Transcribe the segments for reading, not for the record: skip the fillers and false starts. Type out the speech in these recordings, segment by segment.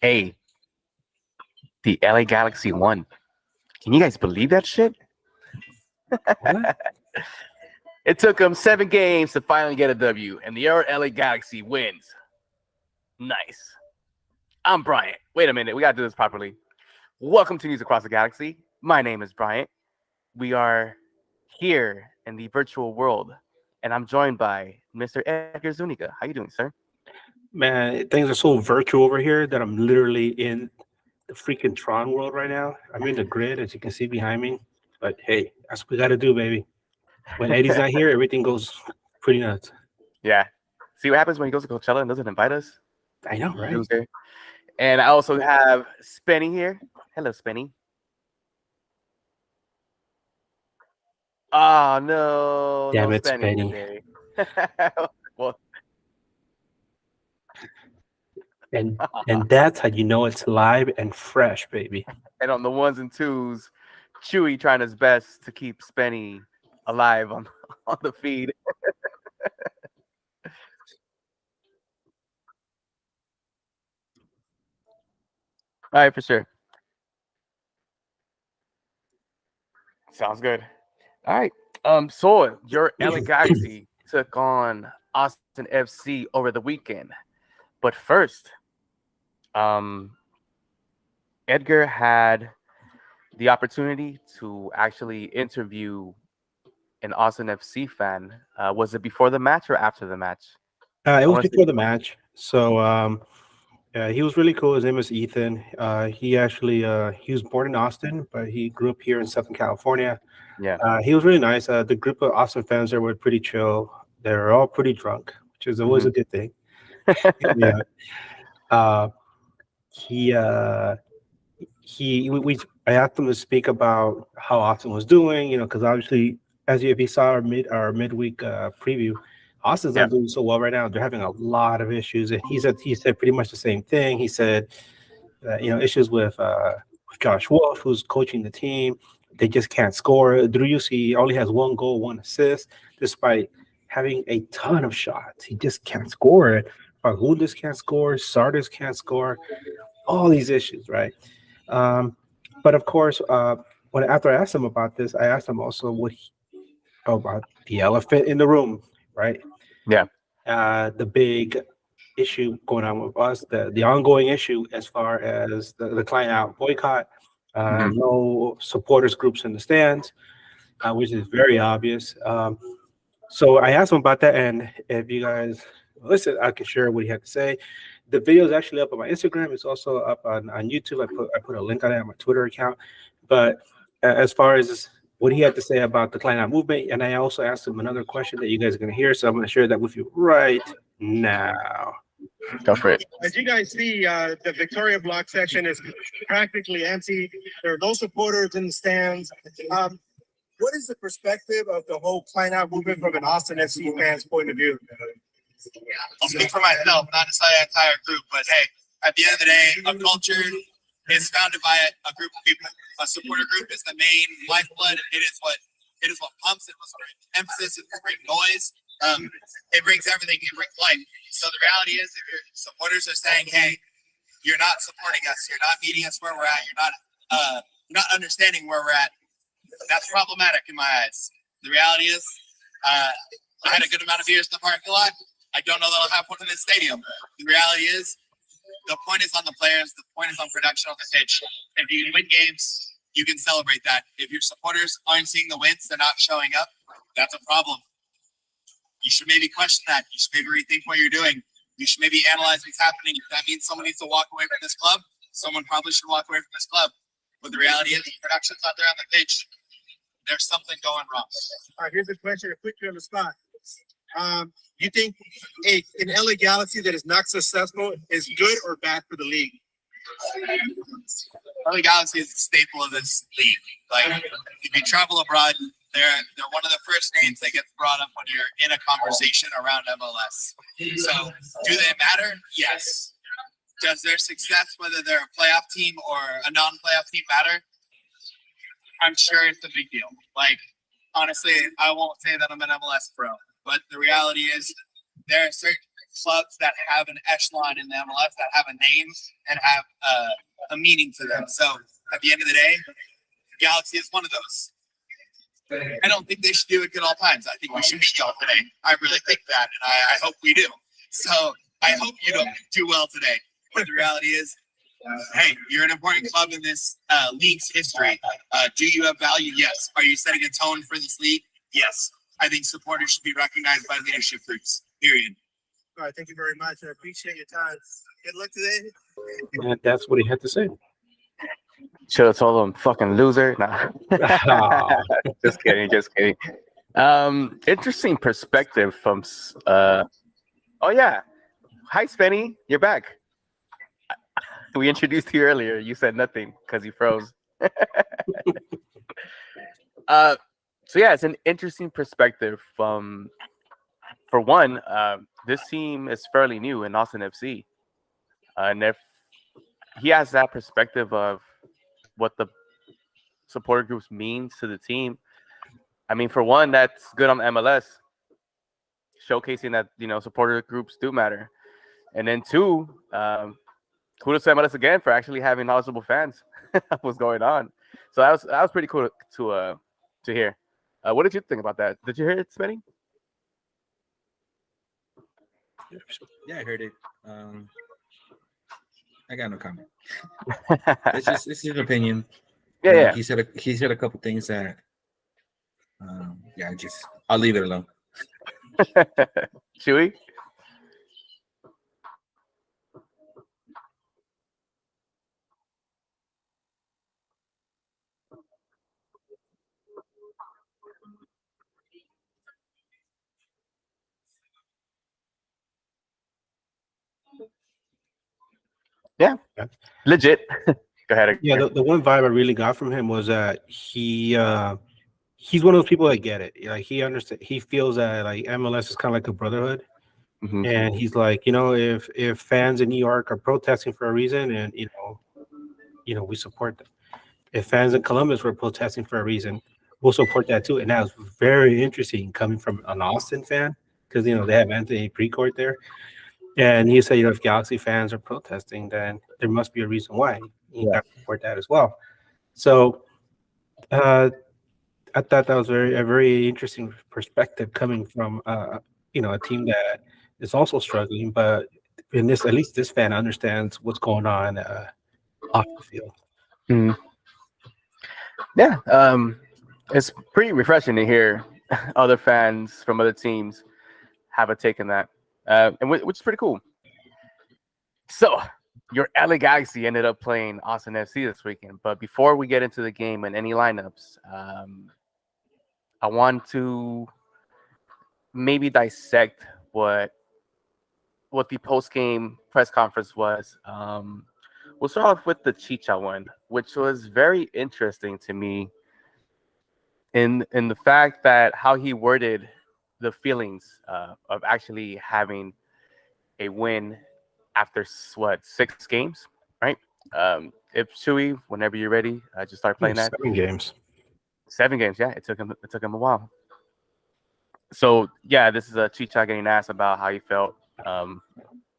Hey, the LA Galaxy won. Can you guys believe that shit? What? It took them 7 games to finally get a W, and the LA Galaxy wins. Nice. I'm Bryant. Wait a minute, we gotta do this properly. Welcome to News Across the Galaxy. My name is Bryant. We are here in the virtual world, and I'm joined by Mr. Edgar Zuniga. How you doing, sir? Man, things are so virtual over here that I'm literally in the freaking Tron world right now. I'm in the grid, as you can see behind me. But hey, that's what we got to do, baby. When Eddie's not here, everything goes pretty nuts. Yeah. See what happens when he goes to Coachella and doesn't invite us? I know, right? Loser. And I also have Spenny here. Hello, Spenny. Oh no, no Damn it, Spenny Penny. today. Well, And that's how you know it's live and fresh, baby. and on the ones and twos, Chewy trying his best to keep Spenny alive on on the feed. All right, for sure. Sounds good. All right. So your LA Galaxy took on Austin FC over the weekend, but first, um, Edgar had the opportunity to actually interview an Austin FC fan. Was it before the match or after the match? It I was want to before the match. So he was really cool. His name is Ethan. He was born in Austin, but he grew up here in Southern California. yeah. He was really nice. The group of Austin fans there were pretty chill. They were all pretty drunk, which is always a Mhm. good thing. Yeah. Uh, he we I asked him to speak about how Austin was doing. Because obviously, if you saw our midweek preview, Austin's Yeah. not doing so well right now. They're having a lot of issues, and he said pretty much the same thing. He said issues with Josh Wolf, who's coaching the team. They just can't score. Drew Yusi only has 1 goal, 1 assist, despite having a ton of shots. He just can't score it. Fagundes can't score. Sardis can't score. All these issues, right? Um, but of course, when after I asked him about this, I asked him also about the elephant in the room, right? Yeah. The big issue going on with us, the ongoing issue as far as the client out boycott, Mhm. no supporters groups in the stands, which is very obvious. So I asked him about that, and if you guys listen, I can share what he had to say. The video is actually up on my Instagram. It's also up on YouTube. I put a link on it on my Twitter account. But as far as what he had to say about the client out movement, and I also asked him another question that you guys are going to hear, so I'm going to share that with you right now. Go for it. As you guys see, the Victoria block section is practically empty. There are no supporters in the stands. What is the perspective of the whole Klein Out movement from an Austin FC fan's point of view? I'll speak for myself, not necessarily the entire group, but hey, at the end of the day, a culture is founded by a group of people. A supporter group is the main lifeblood. It is what pumps. It was emphasis. It brings noise. It brings everything. It brings life. So the reality is, if your supporters are saying, "Hey, you're not supporting us. You're not meeting us where we're at. You're not understanding where we're at," that's problematic in my eyes. The reality is, I had a good amount of beers in the parking lot. I don't know that I'll have one in the stadium. The reality is, the point is on the players. The point is on production on the pitch. If you can win games, you can celebrate that. If your supporters aren't seeing the wins, they're not showing up, that's a problem. You should maybe question that. You should maybe rethink what you're doing. You should maybe analyze what's happening. If that means someone needs to walk away from this club, someone probably should walk away from this club. But the reality is, production's not there on the pitch. There's something going wrong. All right, here's a question to put you on the spot. You think an LA Galaxy that is not successful is good or bad for the league? LA Galaxy is a staple of this league. Like, if you travel abroad, they're one of the first names that gets brought up when you're in a conversation around MLS. So, do they matter? Yes. Does their success, whether they're a playoff team or a non-playoff team, matter? I'm sure it's a big deal. Like, honestly, I won't say that I'm an MLS pro, but the reality is there are certain clubs that have an echelon in the MLS, that have a name and have a meaning to them. So at the end of the day, Galaxy is one of those. I don't think they should do it at all times. I think we should beat y'all today. I really think that, and I hope we do. So I hope you don't do well today. But the reality is, hey, you're an important club in this league's history. Do you have value? Yes. Are you setting a tone for this league? Yes. I think supporters should be recognized by leadership groups. Period. All right, thank you very much. I appreciate your time. Good luck today. And that's what he had to say. Should have told him fucking loser. Nah. Just kidding. Interesting perspective from oh yeah. Hi Spenny, you're back. We introduced you earlier. You said nothing because you froze. So yeah, it's an interesting perspective from, for one, this team is fairly new in Austin FC. And if he has that perspective of what the supporter groups means to the team, I mean, for one, that's good on MLS, showcasing that, you know, supporter groups do matter. And then two, kudos to MLS again for actually having knowledgeable fans. What's going on? So that was pretty cool to hear. What did you think about that? Did you hear it, Spenny? Yeah, I heard it. I got no comment. It's just an opinion. Yeah. He said a couple things that. I'll leave it alone. Chewy? Yeah, legit. Go ahead. Yeah, the one vibe I really got from him was that he's one of those people that get it. Like he understands, he feels that like MLS is kind of like a brotherhood, and he's like, you know, if fans in New York are protesting for a reason, and you know, we support them. If fans in Columbus were protesting for a reason, we'll support that too. And that was very interesting coming from an Austin fan because you know they have Anthony Precourt there. And he said, you know, if Galaxy fans are protesting, then there must be a reason why. You got to support that as well. So I thought that was a very interesting perspective coming from, you know, a team that is also struggling. But in this, at least this fan understands what's going on off the field. Mm. Yeah, it's pretty refreshing to hear other fans from other teams have a take in that. And which is pretty cool. So, your LA Galaxy ended up playing Austin FC this weekend. But before we get into the game and any lineups, I want to maybe dissect what the post-game press conference was. We'll start off with the Chicha one, which was very interesting to me in the fact that how he worded the feelings of actually having a win after 6 games, right? If Chewy, whenever you're ready, just start playing that. 7 games. 7 games, yeah. It took him a while. So yeah, this is a Chicha getting asked about how he felt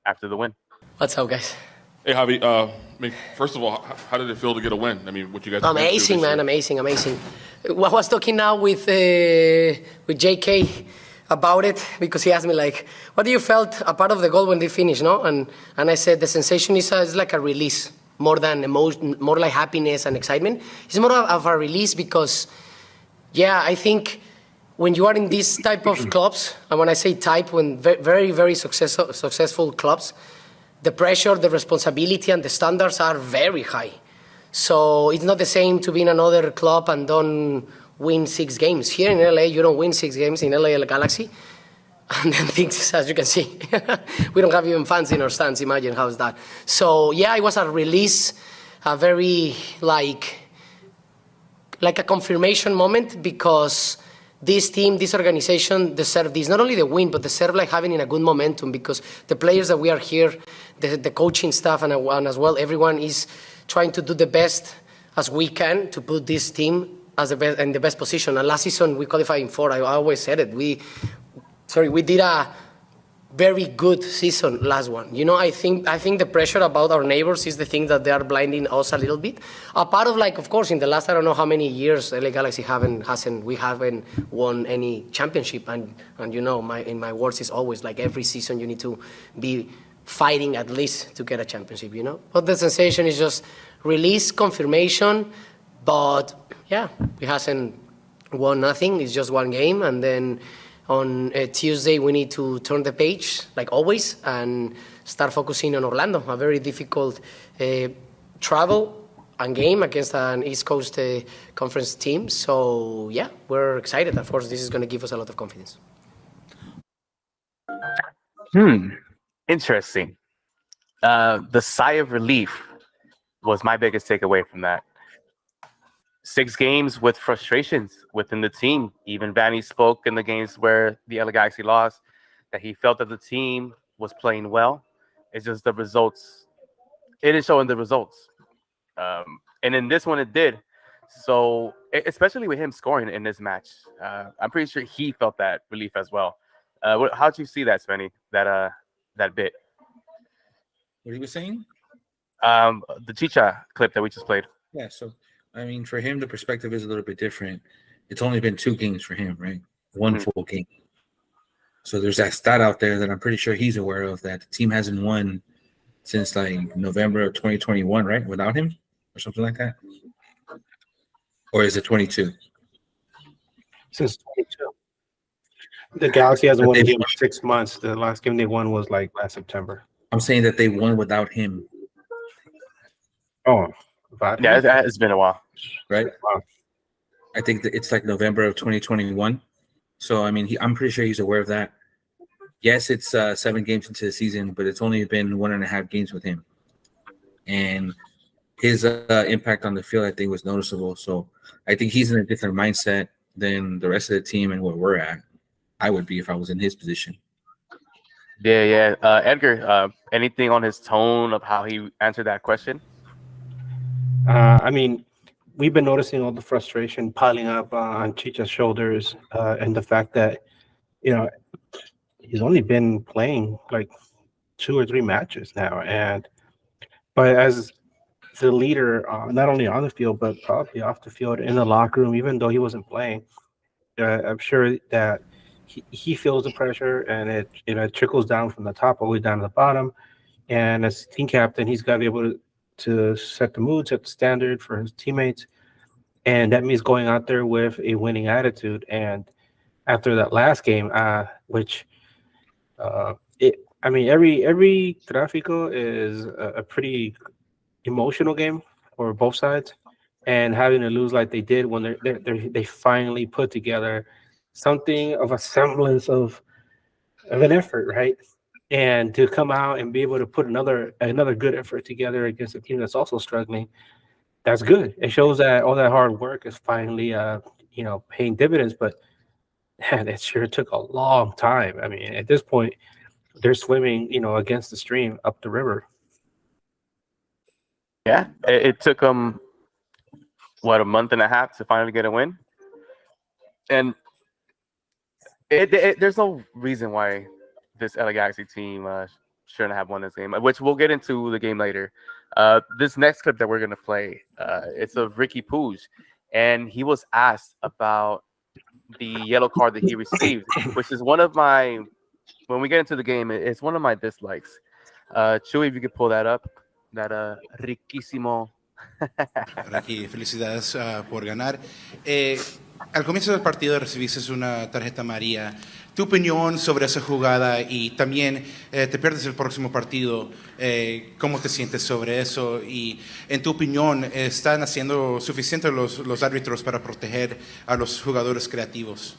after the win. What's up, guys? Hey, Javi. I mean, first of all, how did it feel to get a win? I mean, what you guys? Amazing, man. Amazing. I was talking now with JK about it because he asked me like, "What do you felt a part of the goal when they finished?" No, and I said the sensation is like a release more than emotion, more like happiness and excitement. It's more of a release because, yeah, I think when you are in this type of clubs, and when I say type, when very very successful clubs, the pressure, the responsibility, and the standards are very high. So it's not the same to be in another club and don't win 6 games. Here in LA, you don't win 6 games in LA Galaxy. And then things, as you can see, we don't have even fans in our stands. Imagine how's that. So yeah, it was a release, a very like a confirmation moment because this team, this organization deserve this. Not only the win, but deserve like having in a good momentum because the players that we are here, the coaching staff and as well, everyone is trying to do the best as we can to put this team as the best in the best position. And last season we qualified in 4. I always said it. We did a very good season last one. You know, I think the pressure about our neighbors is the thing that they are blinding us a little bit. A part of, like, of course, in the last I don't know how many years LA Galaxy we haven't won any championship, and you know, in my words is always like every season you need to be fighting at least to get a championship, you know. But the sensation is just release confirmation, but yeah, we hasn't won nothing. It's just one game, and then on Tuesday, we need to turn the page, like always, and start focusing on Orlando, a very difficult travel and game against an East Coast Conference team. So, yeah, we're excited. Of course, this is going to give us a lot of confidence. Interesting. The sigh of relief was my biggest takeaway from that. 6 games with frustrations within the team. Even Vanny spoke in the games where the LA Galaxy lost that he felt that the team was playing well. It's just the results. It didn't show in the results. And in this one, it did. So, especially with him scoring in this match, I'm pretty sure he felt that relief as well. How'd you see that, Spenny? That bit? What he was saying? The Chicha clip that we just played. Yeah, so I mean, for him, the perspective is a little bit different. It's only been 2 games for him, right? One full game. So there's that stat out there that I'm pretty sure he's aware of, that the team hasn't won since like November of 2021, right? Without him or something like that. Or is it 22? Since 22. The Galaxy hasn't won a game in 6 months. The last game they won was like last September. I'm saying that they won without him. Oh, yeah, it's been a while, right? Wow. I think that it's like November of 2021. So I mean, I'm pretty sure he's aware of that. Yes, it's 7 games into the season, but it's only been 1.5 games with him, and his impact on the field, I think, was noticeable. So I think he's in a different mindset than the rest of the team and where we're at. I would be if I was in his position. Yeah. Edgar, anything on his tone of how he answered that question? I mean, we've been noticing all the frustration piling up on Chicha's shoulders, and the fact that, you know, he's only been playing like 2 or 3 matches now, but as the leader, not only on the field but probably off the field, in the locker room, even though he wasn't playing, I'm sure that he feels the pressure, and it trickles down from the top all the way down to the bottom. And as team captain, he's got to be able to set the mood, set the standard for his teammates, and that means going out there with a winning attitude. And after that last game, which every Tráfico is a pretty emotional game for both sides, and having to lose like they did when they finally put together something of a semblance of an effort, right? And to come out and be able to put another good effort together against a team that's also struggling, that's good. It shows that all that hard work is finally paying dividends. But man, it sure took a long time. I mean, at this point, they're swimming, against the stream up the river. Yeah, it took them a month and a half to finally get a win, and there's no reason why this LA Galaxy team shouldn't have won this game, which we'll get into the game later. This next clip that we're going to play, it's of Ricky Puig, and he was asked about the yellow card that he received, which is one of my, when we get into the game, it's one of my dislikes. Chuy, if you could pull that up, that riquísimo. Ricky, felicidades por ganar. Al comienzo del partido recibiste una tarjeta amarilla. Tu opinión sobre esa jugada, y también te pierdes el próximo partido. ¿Cómo te sientes sobre eso? Y en tu opinión, ¿están haciendo suficiente los árbitros para proteger a los jugadores creativos?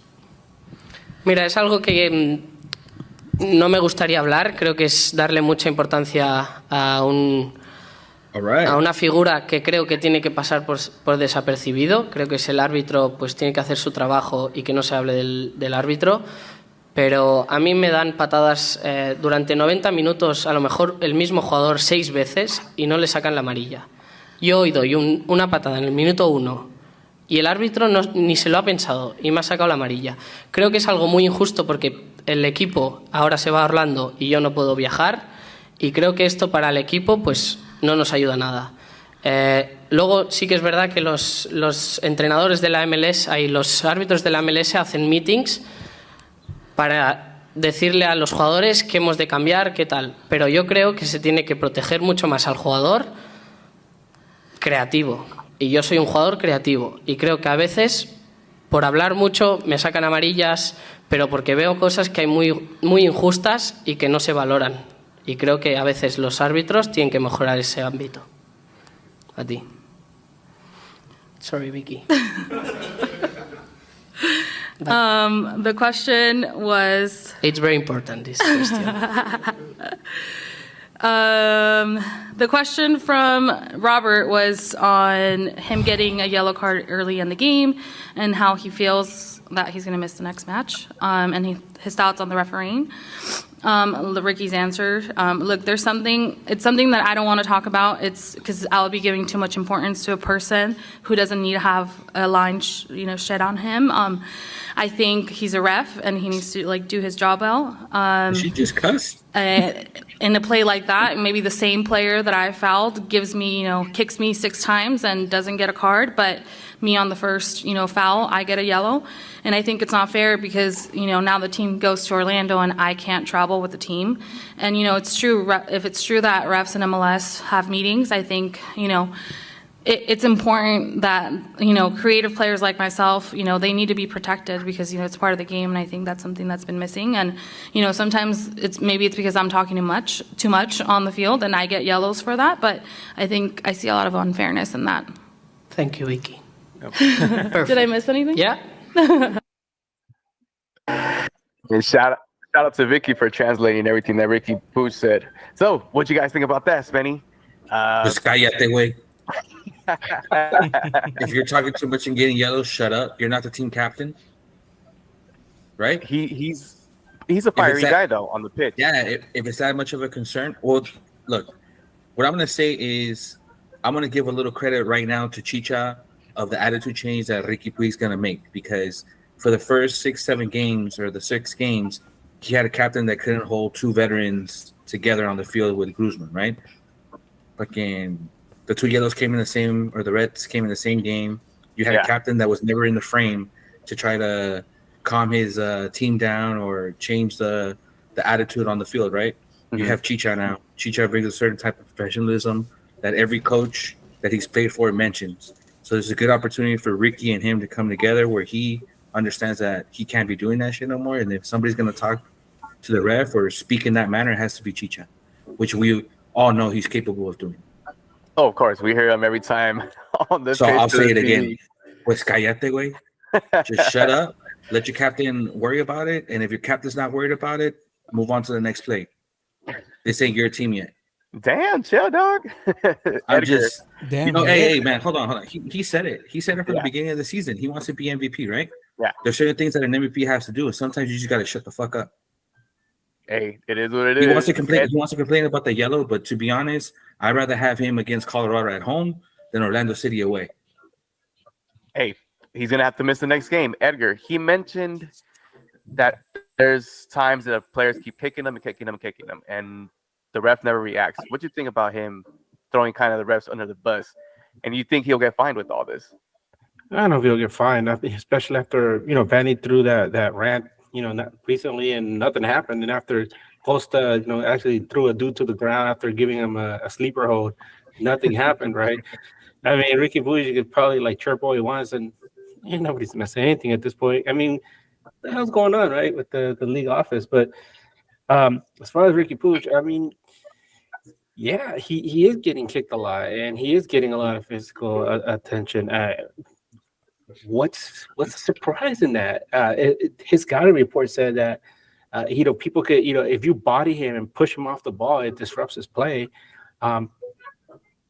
Mira, es algo que no me gustaría hablar. Creo que es darle mucha importancia a una figura que creo que tiene que pasar por desapercibido. Creo que es el árbitro, pues tiene que hacer su trabajo y que no se hable del árbitro. Pero a mí me dan patadas durante 90 minutos, a lo mejor el mismo jugador 6 veces, y no le sacan la amarilla. Yo hoy doy una patada en el minuto 1 y el árbitro ni se lo ha pensado y me ha sacado la amarilla. Creo que es algo muy injusto porque el equipo ahora se va a Orlando y yo no puedo viajar, y creo que esto para el equipo pues no nos ayuda nada. Luego sí que es verdad que los entrenadores de la MLS y los árbitros de la MLS hacen meetings para decirle a los jugadores qué hemos de cambiar, qué tal, pero yo creo que se tiene que proteger mucho más al jugador creativo, y yo soy un jugador creativo y creo que a veces por hablar mucho me sacan amarillas, pero porque veo cosas que hay muy injustas y que no se valoran, y creo que a veces los árbitros tienen que mejorar ese ámbito. A ti. Sorry, Vicky. The question was. It's very important, this question. The question from Robert was on him getting a yellow card early in the game and how he feels that he's going to miss the next match, and his thoughts on the refereeing. Ricky's answer. Look, it's something that I don't want to talk about. It's because I'll be giving too much importance to a person who doesn't need to have a line, shed on him. I think he's a ref and he needs to do his job well. She just cussed. In a play like that, maybe the same player that I fouled gives me, kicks me 6 times and doesn't get a card, but me on the first, foul, I get a yellow. And I think it's not fair because, now the team goes to Orlando and I can't travel with the team. And, it's true, if it's true that refs and MLS have meetings, I think, it's important that, creative players like myself, they need to be protected because, it's part of the game, and I think that's something that's been missing. And, sometimes it's because I'm talking too much on the field and I get yellows for that, but I think I see a lot of unfairness in that. Thank you, Vicky. Did I miss anything? Yeah. And shout out to Vicky for translating everything that Ricky Puig said. So, what you guys think about that, Spenny? Just cállate, güey. If you're talking too much and getting yellow, shut up. You're not the team captain, right? He's a fiery guy though on the pitch. Yeah, if it's that much of a concern, well, look, what I'm gonna say is I'm gonna give a little credit right now to Chicha of the attitude change that Ricky Puig's gonna make, because for the first 6-7 games or the 6 games, he had a captain that couldn't hold 2 veterans together on the field with Guzman, right? Fucking the 2 yellows came in the same, or the reds came in the same game. You had a captain that was never in the frame to try to calm his team down or change the attitude on the field, right? Mm-hmm. You have Chicha now. Chicha brings a certain type of professionalism that every coach that he's played for mentions. So there's a good opportunity for Ricky and him to come together where he understands that he can't be doing that shit no more. And if somebody's going to talk to the ref or speak in that manner, it has to be Chicha, which we all know he's capable of doing. Oh, of course. We hear him every time on this. So I'll say it again. Pues cállate, güey. Just shut up. Let your captain worry about it. And if your captain's not worried about it, move on to the next play. This ain't your team yet. Damn, chill, dog. I'm just, damn. Hey, man, hold on. He said it. He said it from the beginning of the season. He wants to be MVP, right? Yeah. There's certain things that an MVP has to do, and sometimes you just got to shut the fuck up. Hey, it is what it is. He wants to complain about the yellow, but to be honest, I'd rather have him against Colorado at home than Orlando City away. Hey, he's going to have to miss the next game. Edgar, he mentioned that there's times that players keep kicking them, and the ref never reacts. What do you think about him throwing kind of the refs under the bus? And you think he'll get fined with all this? I don't know if he'll get fined, especially after, Vanny threw that rant, not recently, and nothing happened. And after Costa, actually threw a dude to the ground after giving him a sleeper hold, nothing happened, right? I mean, Ricky Puig could probably chirp all he wants, and nobody's gonna say anything at this point. I mean, what the hell's going on, right, with the league office? But as far as Ricky Puig, I mean, yeah, he is getting kicked a lot, and he is getting a lot of physical attention. What's the surprise in that? His scouting report said that people could, if you body him and push him off the ball, it disrupts his play.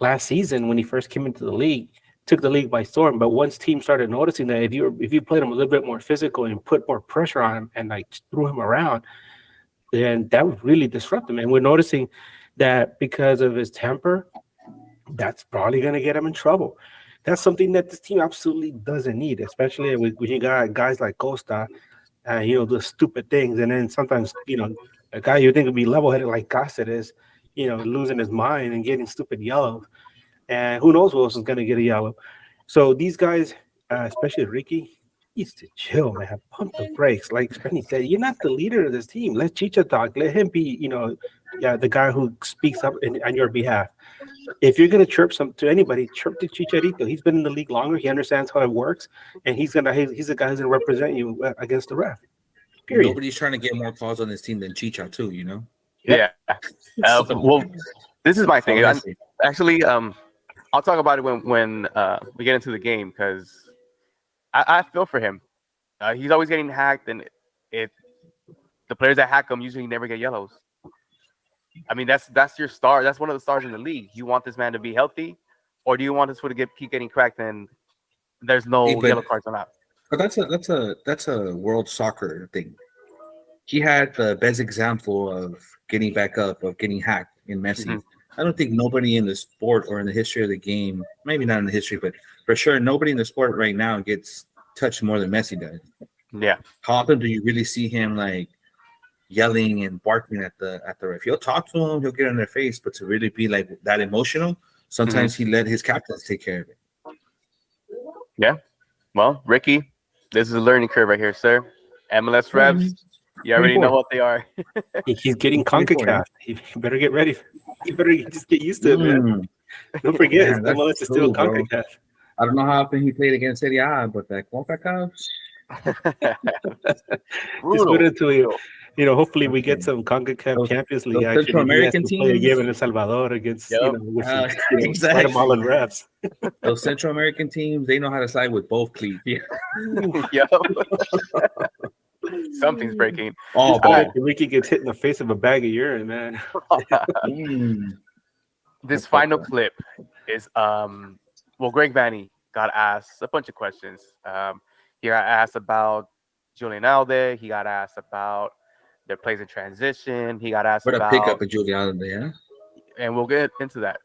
Last season, when he first came into the league, took the league by storm. But once teams started noticing that if you played him a little bit more physical and put more pressure on him and threw him around, then that would really disrupt him. And we're noticing that because of his temper, that's probably going to get him in trouble. That's something that this team absolutely doesn't need, especially when you got guys like Costa do stupid things, and then sometimes a guy you think would be level-headed like Costa is, losing his mind and getting stupid yellows, and who knows who else is going to get a yellow. So these guys, especially Ricky, needs to chill, man. Pump the brakes. Like Spenny said, you're not the leader of this team. Let Chicha talk. Let him be, the guy who speaks up on your behalf. If you're gonna chirp to anybody, chirp to Chicharito. He's been in the league longer. He understands how it works, and he's the guy who's gonna represent you against the ref. Period. Nobody's trying to get more calls on this team than Chicha too. Yeah. Well, this is my thing. Actually, I'll talk about it when we get into the game, because I feel for him. He's always getting hacked, and the players that hack him usually never get yellows. I mean, that's your star. That's one of the stars in the league. You want this man to be healthy, or do you want this foot to keep getting cracked and there's no yellow cards on that? But that's a world soccer thing. He had the best example of getting back up, of getting hacked in Messi. Mm-hmm. I don't think nobody in the sport or in the history of the game, maybe not in the history, but for sure nobody in the sport right now gets touched more than Messi does. Yeah. How often do you really see him like yelling and barking at the ref? He'll talk to him, he'll get in their face, but to really be like that emotional, sometimes he let his captains take care of it. Yeah. Well, Ricky, this is a learning curve right here, sir. MLS refs, you already know what they are. He's getting CONCACAF. He better get ready. He better just get used to it, man. Don't forget, MLS is still CONCACAF. I don't know how often he played against Serie A, but that CONCACAF. Just put it to you. Hopefully we get some CONCACAF Champions League action. Central American teams play a game in El Salvador against exactly. Guatemalan refs. Those Central American teams, they know how to slide with both cleats. Yeah. Something's breaking. Oh, Ricky gets hit in the face of a bag of urine, man. This final clip is Greg Vanny got asked a bunch of questions. He got asked about Julian Alde. He got asked about their plays in transition. He got asked about pick up a Julian Alde, yeah. And we'll get into that.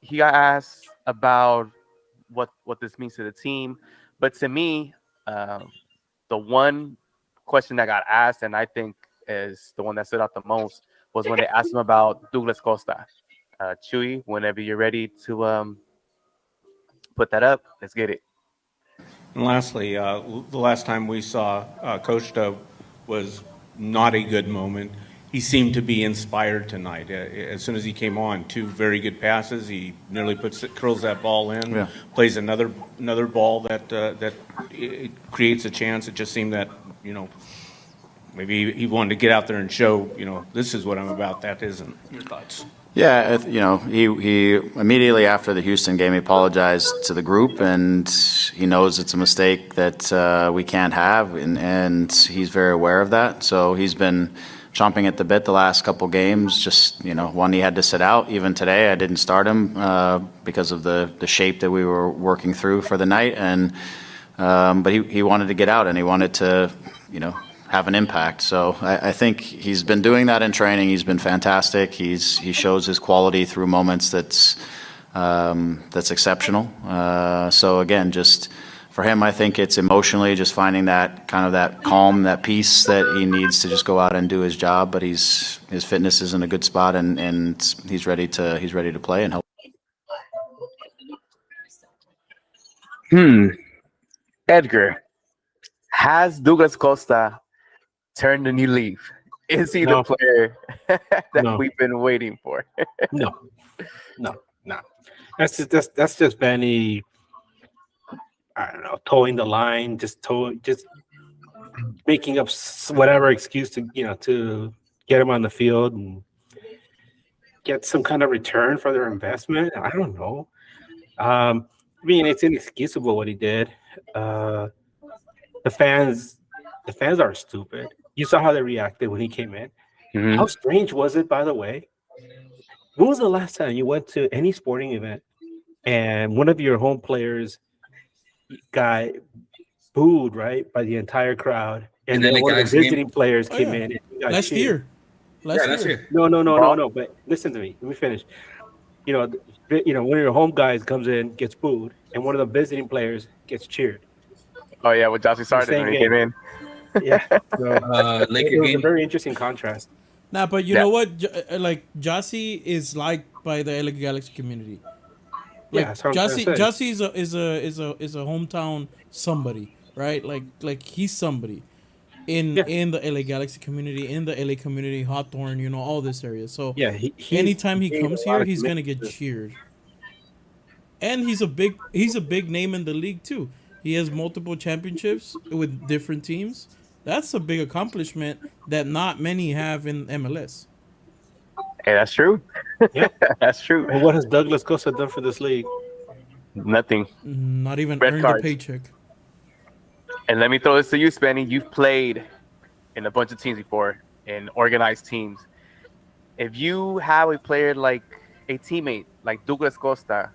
He got asked about what this means to the team, but to me, the one question that got asked, and I think is the one that stood out the most, was when they asked him about Douglas Costa. Chewy, whenever you're ready to put that up, let's get it. And lastly, the last time we saw Costa was not a good moment. He seemed to be inspired tonight. As soon as he came on, 2 very good passes. He nearly curls that ball in, plays another ball that it creates a chance. It just seemed that, maybe he wanted to get out there and show, this is what I'm about. That isn't. Your thoughts? Yeah, he immediately after the Houston game, he apologized to the group, and he knows it's a mistake that we can't have, and he's very aware of that. So he's been chomping at the bit the last couple games. Just one, he had to sit out. Even today, I didn't start him because of the shape that we were working through for the night, and but he wanted to get out, and he wanted to have an impact. So I think he's been doing that in training. He's been fantastic. He shows his quality through moments that's exceptional. So again, just for him, I think it's emotionally just finding that kind of that calm, that peace that he needs to just go out and do his job. But his fitness is in a good spot, and he's ready to play and help. Edgar, has Douglas Costa turned a new leaf? Is he the player that we've been waiting for? No. That's just Benny. I don't know, towing the line, just making up whatever excuse to to get him on the field and get some kind of return for their investment. I don't know. I mean, it's inexcusable what he did. The fans are stupid. You saw how they reacted when he came in. Mm-hmm. How strange was it, by the way? When was the last time you went to any sporting event and one of your home players got booed, right, by the entire crowd, and then one of the visiting players came in and got last year? No. But listen to me. Let me finish. One of your home guys comes in, gets booed, and one of the visiting players gets cheered. Oh yeah, with Jossie the started same when he game. came in. Yeah. So Laker it was a game. very interesting contrast. Nah, but you Yeah. know what? Like Jossie is liked by the LA Galaxy community. Yeah, Like that's what I'm trying to say. Jossie is a hometown somebody, right? Like he's somebody Yeah. in the LA Galaxy community, in the LA community, Hawthorne, you know, all this area. So Yeah, he's anytime he made comes a lot here, of he's gonna get commitments. cheered. And he's a big name in the league too. He has multiple championships with different teams. That's a big accomplishment that not many have in MLS. Hey, that's true. Yeah. That's true. And what has Douglas Costa done for this league? Nothing. Not even Red earned cards. a paycheck. And let me throw this to you, Spenny. You've played in a bunch of teams before, in organized teams. If you have a player like a teammate like Douglas Costa,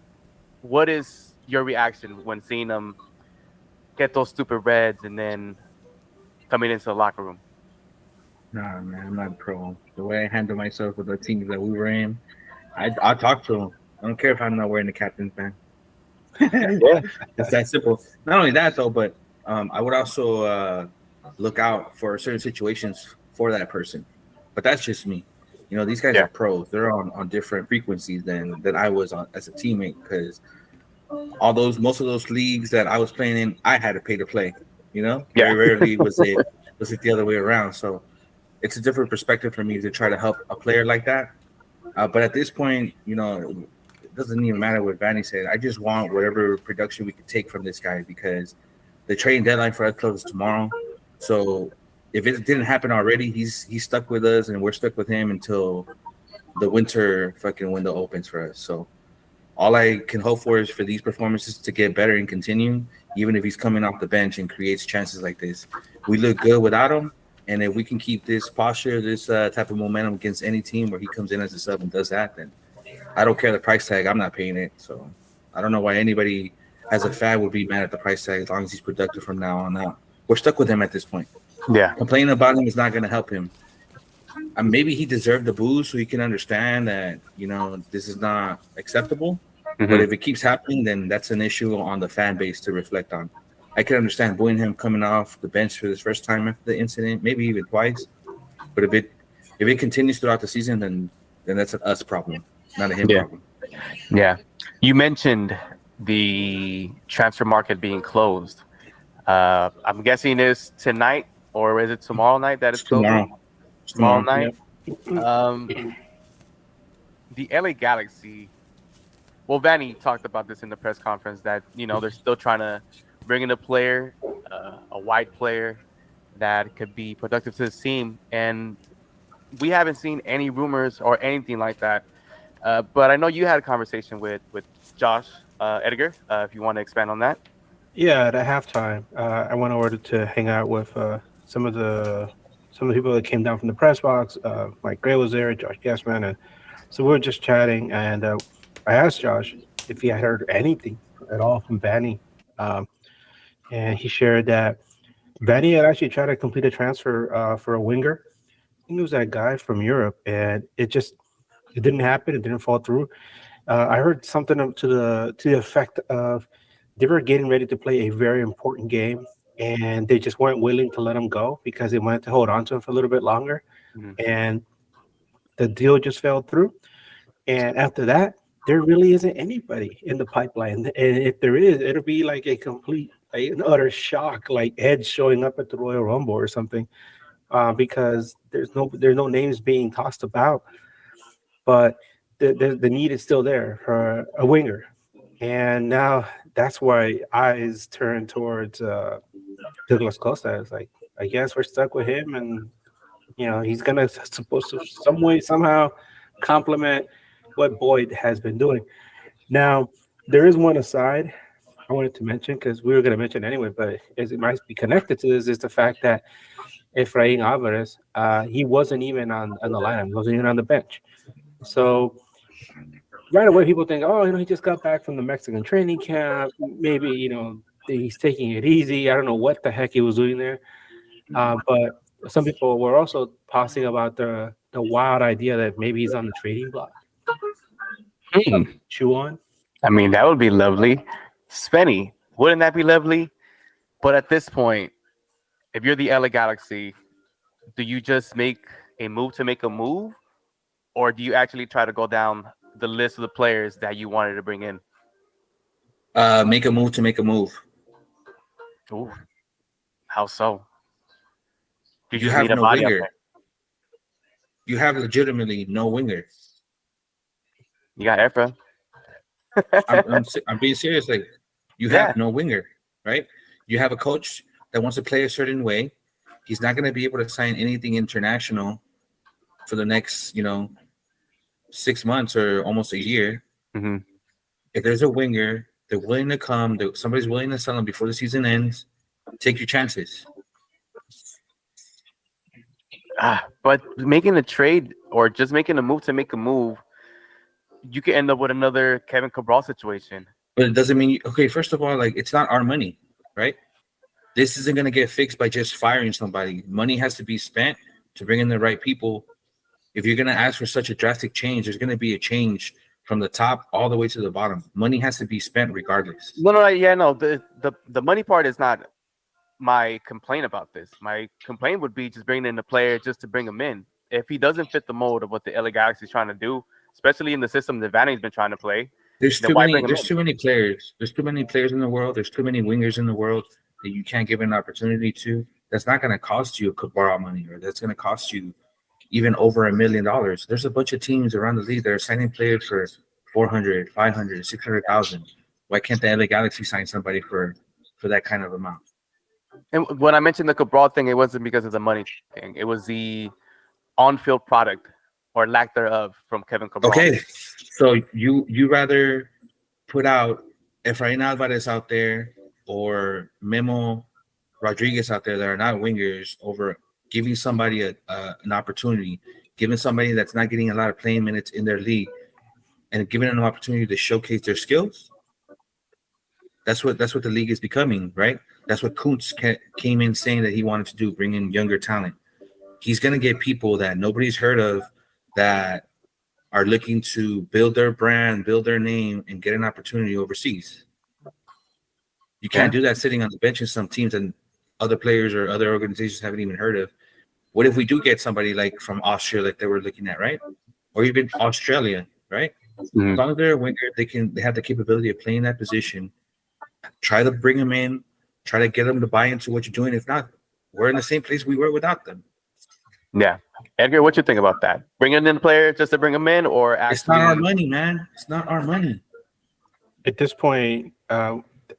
what is your reaction when seeing him get those stupid reds and then coming into the locker room? Nah, man, I'm not pro. The way I handle myself with the teams that we were in, I'll talk to him. I don't care if I'm not wearing the captain's band. Yeah. It's that simple. Not only that, though, but I would also look out for certain situations for that person. But that's just me. You know, these guys Yeah. are pros. They're on different frequencies than I was on as a teammate, because most of those leagues that I was playing in, I had to pay to play. You know, Yeah. very rarely was it the other way around. So it's a different perspective for me to try to help a player like that. But at this point, you know, it doesn't even matter what Vanny said. I just want whatever production we could take from this guy, because the trading deadline for us closes tomorrow. So if it didn't happen already, he's stuck with us, and we're stuck with him until the winter fucking window opens for us. So all I can hope for is for these performances to get better and continue, even if he's coming off the bench and creates chances like this. We look good without him, and if we can keep this posture, this type of momentum against any team where he comes in as a sub and does that, then I don't care the price tag. I'm not paying it. So I don't know why anybody as a fan would be mad at the price tag as long as he's productive from now on out. We're stuck with him at this point. Yeah. Complaining about him is not going to help him. Maybe he deserved the boost so he can understand that, you know, this is not acceptable. Mm-hmm. But if it keeps happening, then that's an issue on the fan base to reflect on. I can understand booing him coming off the bench for his first time after the incident, maybe even twice. But if it continues throughout the season, then that's an us problem, not a him problem. Yeah. You mentioned the transfer market being closed. I'm guessing it's tonight, or is it tomorrow night that it's closing? Tomorrow night. Yep. The LA Galaxy. Well, Vanny talked about this in the press conference that, you know, they're still trying to bring in a player, a white player that could be productive to the team, and we haven't seen any rumors or anything like that. But I know you had a conversation with Josh Edgar. If you want to expand on that. Yeah, at halftime, I went over to hang out with some of the people that came down from the press box. Mike Gray was there, Josh Gassman, and so we were just chatting. And I asked Josh if he had heard anything at all from Vanny, and he shared that Vanny had actually tried to complete a transfer for a winger. I think it was that guy from Europe, and it didn't happen. It didn't fall through. I heard something to the effect of they were getting ready to play a very important game, and they just weren't willing to let him go because they wanted to hold on to him for a little bit longer. Mhm. And the deal just fell through. And after that, there really isn't anybody in the pipeline. And if there is, it'll be like a complete, like an utter shock, like Edge showing up at the Royal Rumble or something, because there's no names being tossed about. But the need is still there for a winger. And now that's why eyes turn towards Douglas Costa. It's like, I guess we're stuck with him, and you know he's supposed to some way somehow complement what Boyd has been doing. Now there is one aside I wanted to mention because we were going to mention anyway, but as it might be connected to this is the fact that Efrain Alvarez, he wasn't even on the lineup, he wasn't even on the bench. So right away, people think, oh, he just got back from the Mexican training camp. Maybe, he's taking it easy. I don't know what the heck he was doing there. But some people were also tossing about the wild idea that maybe he's on the trading block. Chew on. I mean, that would be lovely. Spenny, wouldn't that be lovely? But at this point, if you're the LA Galaxy, do you just make a move to make a move, or do you actually try to go down the list of the players that you wanted to bring in? Make a move to make a move. Ooh, how so? You You just have need a no body up winger. there. You have legitimately no winger. You got Efra. I'm being serious. Like, you Yeah. have no winger, right? You have a coach that wants to play a certain way. He's not going to be able to sign anything international for the next, 6 months or almost a year. Mm-hmm. If there's a winger, they're willing to come. Somebody's willing to sell them before the season ends. Take your chances. But making a trade or just making a move to make a move, you could end up with another Kevin Cabral situation. But it doesn't mean okay. First of all, like, it's not our money, right? This isn't going to get fixed by just firing somebody. Money has to be spent to bring in the right people. If you're going to ask for such a drastic change, there's going to be a change from the top all the way to the bottom. Money has to be spent regardless. No. The money part is not my complaint about this. My complaint would be just bringing in the player just to bring him in. If he doesn't fit the mold of what the LA Galaxy is trying to do, especially in the system that Vanny's been trying to play, There's then too why many. bring him There's in? too many players. There's too many players in the world. There's too many wingers in the world that you can't give an opportunity to. That's not going to cost you a borrow money, or that's going to cost you even over $1 million. There's a bunch of teams around the league that are signing players for 400, 500, 600,000. Why can't the LA Galaxy sign somebody for that kind of amount? And when I mentioned the Cabral thing, it wasn't because of the money thing. It was the on-field product or lack thereof from Kevin Cabral. Okay, so you rather put out Efrain Alvarez out there or Memo Rodriguez out there that are not wingers over giving somebody an opportunity, giving somebody that's not getting a lot of playing minutes in their league, and giving them an opportunity to showcase their skills. That's what the league is becoming, right? That's what Kuntz came in saying that he wanted to do, bring in younger talent. He's going to get people that nobody's heard of that are looking to build their brand, build their name, and get an opportunity overseas. You can't do that sitting on the bench in some teams and other players or other organizations haven't even heard of. What if we do get somebody like from Austria, like they were looking at, right? Or even Australia, right? Mm-hmm. As long as they're a winger, they have the capability of playing that position. Try to bring them in, try to get them to buy into what you're doing. If not, we're in the same place we were without them. Yeah. Edgar, what you think about that? Bringing in players just to bring them in, or actually? It's not our money, man. It's not our money. At this point,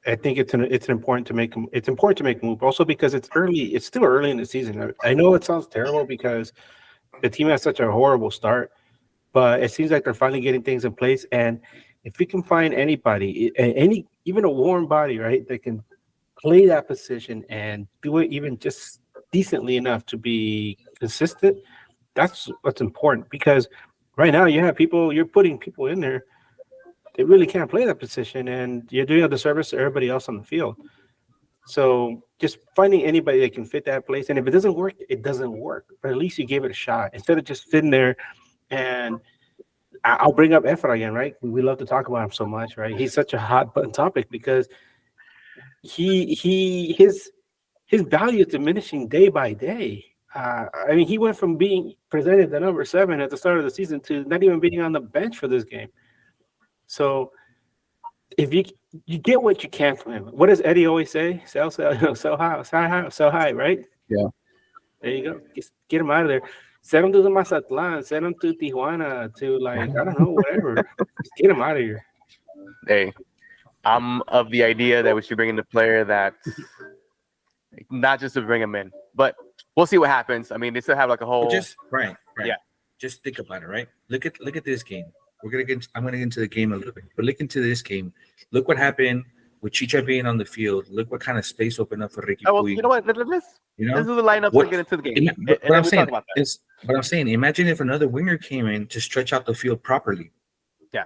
I think it's important to make a move. Also because it's early. It's still early in the season. I know it sounds terrible because the team has such a horrible start, but it seems like they're finally getting things in place. And if we can find anybody, even a warm body, right, that can play that position and do it even just decently enough to be consistent, that's what's important. Because right now you're putting people in there, they really can't play that position, and you're doing a disservice to everybody else on the field. So just finding anybody that can fit that place, and if it doesn't work, it doesn't work. But at least you gave it a shot instead of just sitting there. And I'll bring up Efra again, right? We love to talk about him so much, right? He's such a hot button topic because his value is diminishing day by day. I mean, he went from being presented the number 7 at the start of the season to not even being on the bench for this game. So if you get what you can from him, what does Eddie always say? Sell high, right? Yeah. There you go. Get him out of there. Send him to the Mazatlan. Send him to Tijuana. To I don't know, whatever. Just get him out of here. Hey, I'm of the idea that we should bring in the player that, not just to bring him in, but we'll see what happens. I mean, they still have like a whole. Right. Yeah. Just think about it, right? Look at this game. I'm gonna get into the game a little bit, but look into this game. Look what happened with Chicha being on the field. Look what kind of space opened up for Ricky Oh, well, Puig. you know what? Let's do the lineups and get into the game. But I'm saying, imagine if another winger came in to stretch out the field properly. Yeah.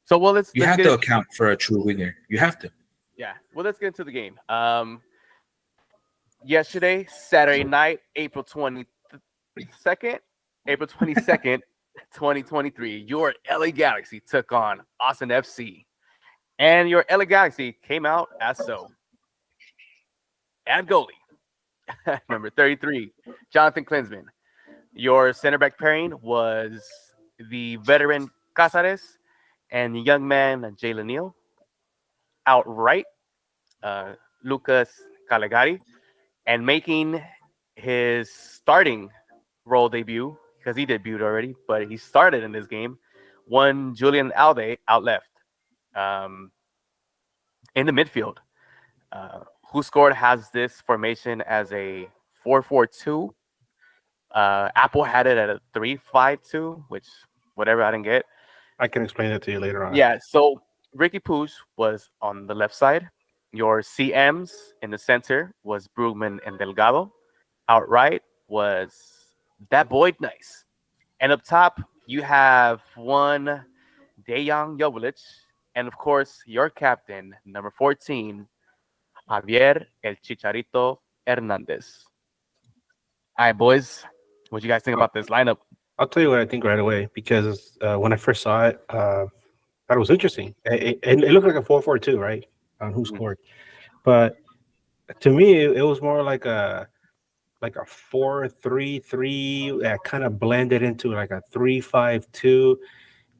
So let's have to account for a true winger. You have to. Yeah. Well, let's get into the game. Yesterday, Saturday night, April 22nd, 2023, your LA Galaxy took on Austin FC. And your LA Galaxy came out as so. And goalie, number 33, Jonathan Klinsman. Your center back pairing was the veteran Casares and the young man Jalen Neal. Outright, Lucas Calegari, and making his starting role debut because he debuted already, but he started in this game. One Julian Alde out left in the midfield. Who scored has this formation as a 4-4-2. Apple had it at a 3-5-2, which whatever I didn't get. I can explain that to you later on. Yeah, so Ricky Puig was on the left side. Your CMs in the center was Brugman and Delgado. Outright was that Boyd Nice. And up top, you have one Dejan Jovic, and of course, your captain, number 14, Javier El Chicharito Hernandez. All right, boys, what you guys think about this lineup? I'll tell you what I think right away because when I first saw it, I thought it was interesting. It looked like a 4-4-2, right? On who scored, but to me, it was more like a 4-3-3 that kind of blended into like a 3-5-2,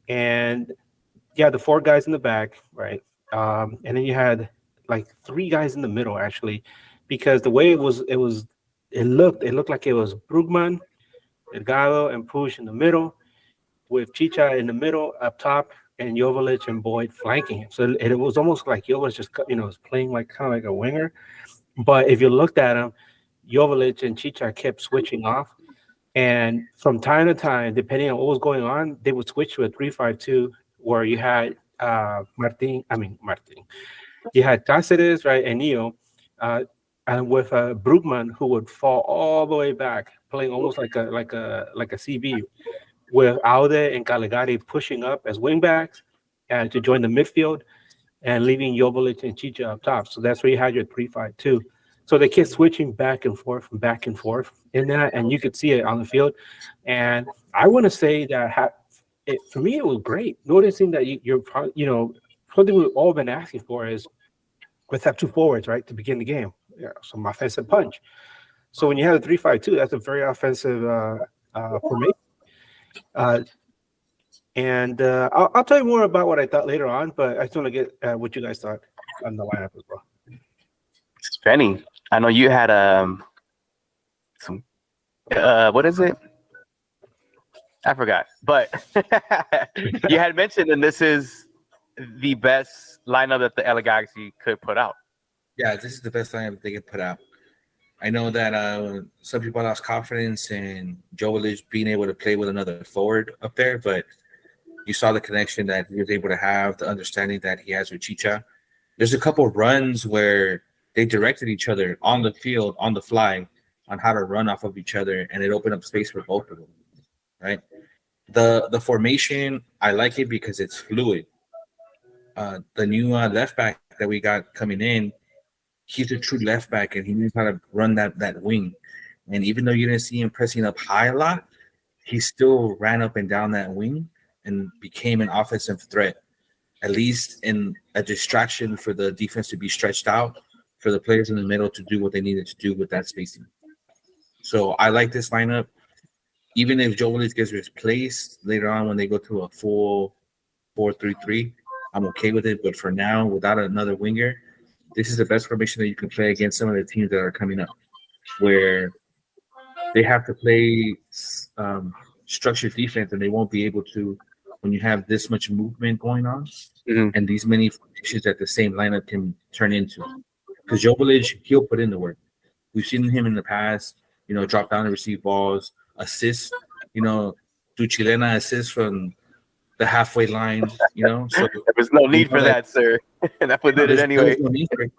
and yeah, the four guys in the back, right? And then you had like three guys in the middle actually, because the way it looked like it was Brugman, Delgado, and Puig in the middle, with Chicha in the middle up top, and Jovic and Boyd flanking him. So it was almost like Jovic just was playing like kind of like a winger. But if you looked at him, Jovic and Chicha kept switching off, and from time to time, depending on what was going on, they would switch to a 3-5-2 where you had Martin. You had Cáceres, right, and Neo, and with Brugman, who would fall all the way back, playing almost like a CB, with Aude and Calegari pushing up as wingbacks and to join the midfield, and leaving Jovic and Chicha up top. So that's where you had your 3-5-2. So they kept switching back and forth in that, and you could see it on the field. And I want to say that for me, it was great. Noticing that you're something we've all been asking for is let's have two forwards, right, to begin the game. Yeah, some offensive punch. So when you have a 3-5-2, that's a very offensive formation. I'll tell you more about what I thought later on, but I just want to get what you guys thought on the lineup as well. Spenny, I know you had some what is it? I forgot, but you had mentioned, and this is the best lineup that the LA Galaxy could put out. Yeah, this is the best lineup they could put out. I know that some people lost confidence in Jovic being able to play with another forward up there, but you saw the connection that he was able to have, the understanding that he has with Chicha. There's a couple runs where they directed each other on the field, on the fly, on how to run off of each other, and it opened up space for both of them, right? The formation, I like it because it's fluid. The new left back that we got coming in, he's a true left back, and he knows how to run that wing. And even though you didn't see him pressing up high a lot, he still ran up and down that wing and became an offensive threat, at least in a distraction for the defense to be stretched out, for the players in the middle to do what they needed to do with that spacing. So I like this lineup. Even if Jovic gets replaced later on when they go to a full 4-3-3, I'm okay with it. But for now, without another winger, this is the best formation that you can play against some of the teams that are coming up, where they have to play structured defense, and they won't be able to when you have this much movement going on and these many formations that the same lineup can turn into. Because Jovic, he'll put in the work. We've seen him in the past, drop down and receive balls, assist, do Chilena assist from the halfway line, So there was no need for that, sir. And that's what did it anyway. No need for it.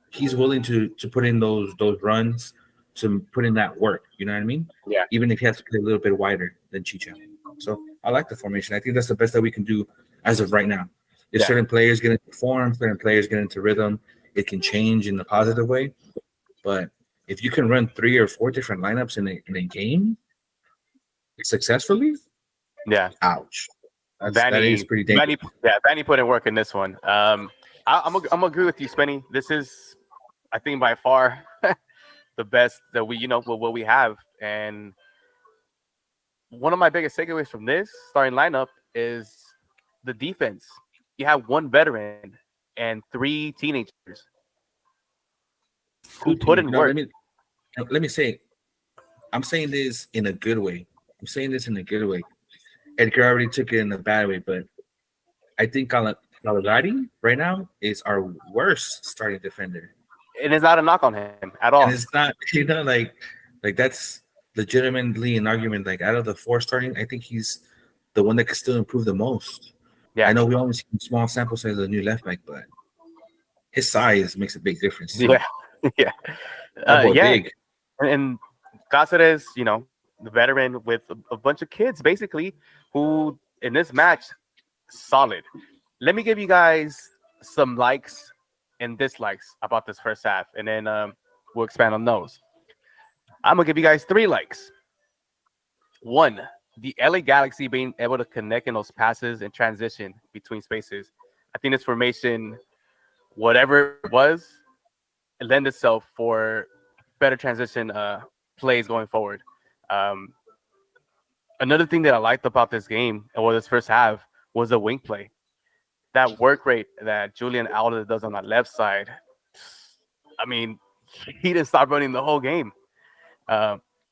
He's willing to put in those runs, to put in that work. You know what I mean? Yeah. Even if he has to play a little bit wider than Chicha. So I like the formation. I think that's the best that we can do as of right now. If certain players get into form, certain players get into rhythm, it can change in a positive way. But if you can run 3 or 4 different lineups in a game successfully, ouch. That is pretty dangerous. Vanny put in work in this one. I'm gonna agree with you, Spenny. This is I think by far the best that we, what we have. And one of my biggest takeaways from this starting lineup is the defense. You have one veteran and three teenagers who put in No, work. let me say, I'm saying this in a good way. I'm saying this in a good way. Edgar already took it in a bad way, but I think Caligari right now is our worst starting defender. And it's not a knock on him at all. And it's not, like that's legitimately an argument. Like out of the four starting, I think he's the one that could still improve the most. Yeah. I know we only see small sample size of the new left back, but his size makes a big difference. Too. Yeah. Yeah. Big. And Cáceres, the veteran with a bunch of kids basically who in this match, solid. Let me give you guys some likes and dislikes about this first half, and then we'll expand on those. I'm gonna give you guys 3 likes. 1, the LA Galaxy being able to connect in those passes and transition between spaces. I think this formation, whatever it was, it lent itself for better transition plays going forward. Another thing that I liked about this game, or this first half, was the wing play. That work rate that Julian Alda does on that left side, I mean, he didn't stop running the whole game.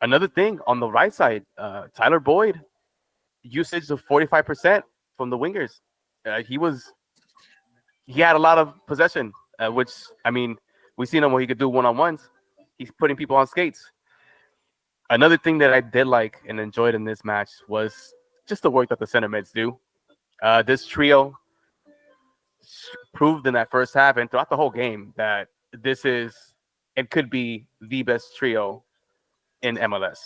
Another thing on the right side, Tyler Boyd, usage of 45% from the wingers. He had a lot of possession, which, I mean, we've seen him what he could do one-on-ones. He's putting people on skates. Another thing that I did like and enjoyed in this match was just the work that the center mids do. This trio proved in that first half and throughout the whole game that this is and could be the best trio in MLS.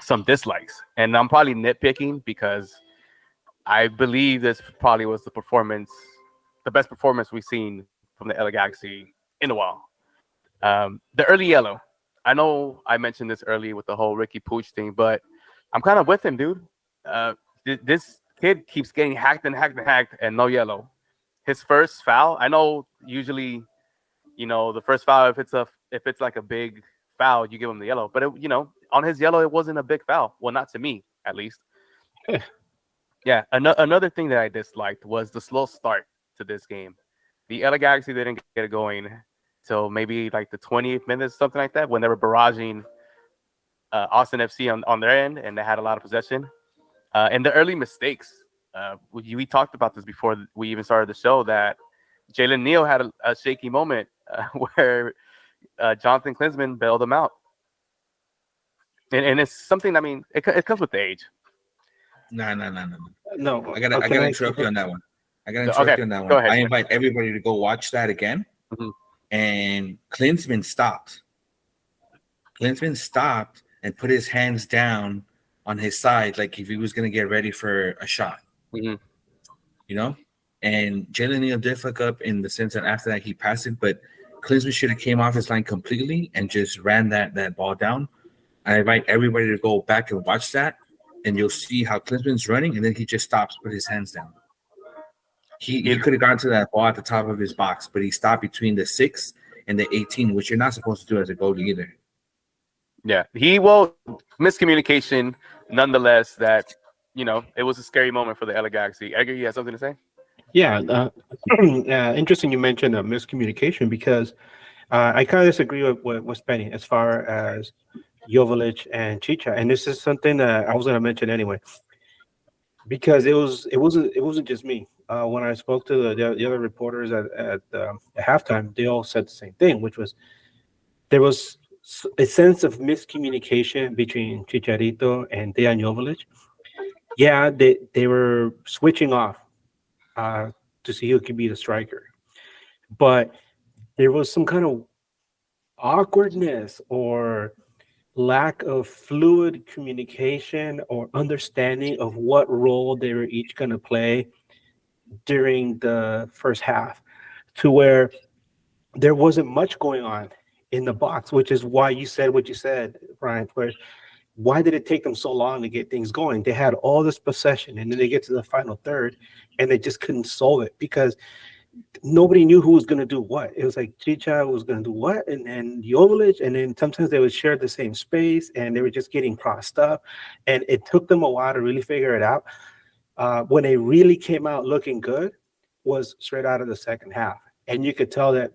Some dislikes, and I'm probably nitpicking because I believe this probably was the best performance we've seen from the LA Galaxy in a while. The early yellow. I know I mentioned this early with the whole Ricky Puig thing, but I'm kind of with him, dude. This kid keeps getting hacked and no yellow. His first foul, I know usually, the first foul, if it's like a big foul, you give him the yellow. But on his yellow, it wasn't a big foul. Well, not to me, at least. Yeah. Another thing that I disliked was the slow start to this game. The LA Galaxy didn't get it going till maybe like the 20th minute, something like that, when they were barraging Austin FC on their end, and they had a lot of possession. And the early mistakes. We talked about this before we even started the show, that Jalen Neal had a shaky moment where Jonathan Klinsmann bailed him out. And it's something, I mean, it comes with the age. No. I Okay, gotta interrupt you on that one. Go ahead. I invite everybody to go watch that again. Mm-hmm. And Klinsmann stopped. And put his hands down on his side, like if he was gonna get ready for a shot. Mm-hmm. And Jalen Neal did fuck up in the sense that after that he passed it, but Klinsmann should have came off his line completely and just ran that ball down. I invite everybody to go back and watch that, and you'll see how Klinsmann's running, and then he just stops, put his hands down. He could have gone to that ball at the top of his box, but he stopped between the 6 and the 18, which you're not supposed to do as a goalie either. Yeah, miscommunication, nonetheless. That it was a scary moment for the LA Galaxy. Edgar, you have something to say? Yeah, interesting you mentioned miscommunication, because I kind of disagree with what's Penny as far as Joveljic and Chicha, and this is something that I was going to mention anyway, because it wasn't just me. When I spoke to the other reporters at halftime, they all said the same thing, which was there was a sense of miscommunication between Chicharito and Dejan Joveljic. Yeah, they were switching off to see who could be the striker, but there was some kind of awkwardness or lack of fluid communication or understanding of what role they were each going to play during the first half, to where there wasn't much going on in the box, which is why you said what you said, Brian. Why did it take them so long to get things going? They had all this possession, and then they get to the final third, and they just couldn't solve it, because nobody knew who was going to do what. It was like Chicha was going to do what, and then Jovic, and then sometimes they would share the same space, and they were just getting crossed up, and it took them a while to really figure it out. When they really came out looking good was straight out of the second half, and you could tell that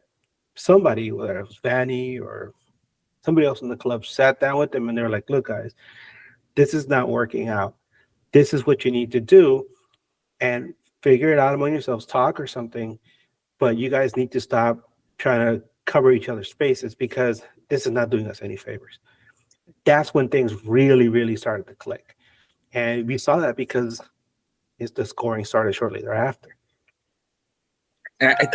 somebody, whether it was Vanny or somebody else in the club, sat down with them, and they're like, "Look, guys, this is not working out. This is what you need to do, and figure it out among yourselves, talk or something. But you guys need to stop trying to cover each other's spaces because this is not doing us any favors." That's when things really, really started to click. And we saw that because the scoring started shortly thereafter. And I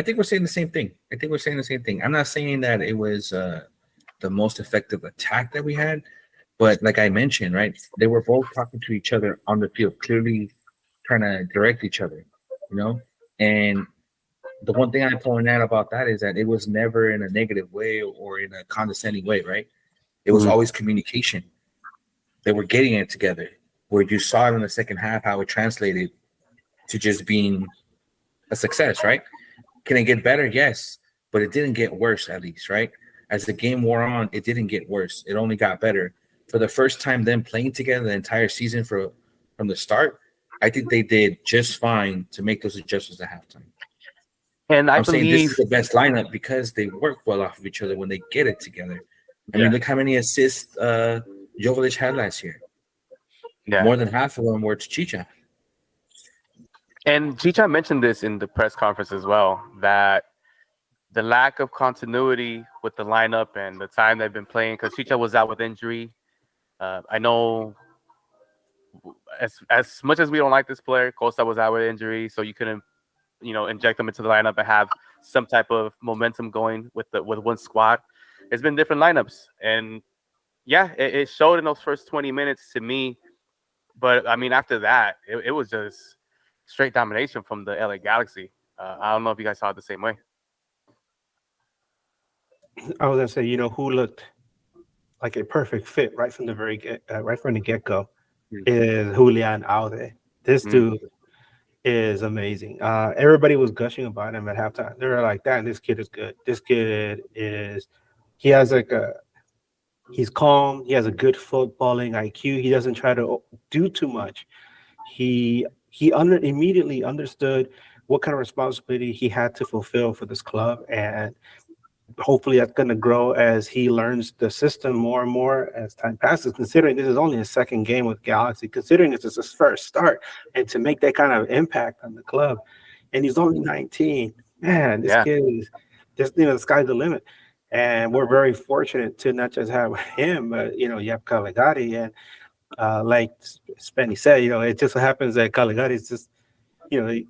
think we're saying the same thing. I think we're saying the same thing. I'm not saying that it was the most effective attack that we had, but like I mentioned, right, they were both talking to each other on the field, clearly trying to direct each other, you know. And the one thing I point out about that is that it was never in a negative way or in a condescending way, right? It was always communication. They were getting it together. Where you saw it in the second half, how it translated to just being a success, right? Can it get better? Yes, but it didn't get worse, at least, right? As the game wore on, it didn't get worse. It only got better. For the first time, them playing together the entire season from the start, I think they did just fine to make those adjustments at halftime. And I'm saying this is the best lineup because they work well off of each other when they get it together. I mean, look how many assists Jovic had last year. Yeah. More than half of them were to Chicha. And Chicha mentioned this in the press conference as well, that the lack of continuity with the lineup and the time they've been playing, because Chicha was out with injury. I know as much as we don't like this player, Costa was out with injury, so you couldn't, inject them into the lineup and have some type of momentum going with one squad. It's been different lineups, and yeah, it showed in those first 20 minutes to me. But I mean, after that, it was just straight domination from the LA Galaxy. I don't know if you guys saw it the same way. I was gonna say, who looked like a perfect fit right from the get-go is Julian Aude. This dude is amazing. Everybody was gushing about him at halftime. They were like, "Damn, this kid is good. This kid is. He has he's calm. He has a good footballing IQ. He doesn't try to do too much. He immediately understood what kind of responsibility he had to fulfill for this club, and hopefully that's going to grow as he learns the system more and more as time passes, considering this is only his second game with Galaxy, considering this is his first start, and to make that kind of impact on the club. And he's only 19. Man, this kid is just, the sky's the limit. And we're very fortunate to not just have him, but, you have Caligari. And like Spenny said, it just so happens that Caligari is just, you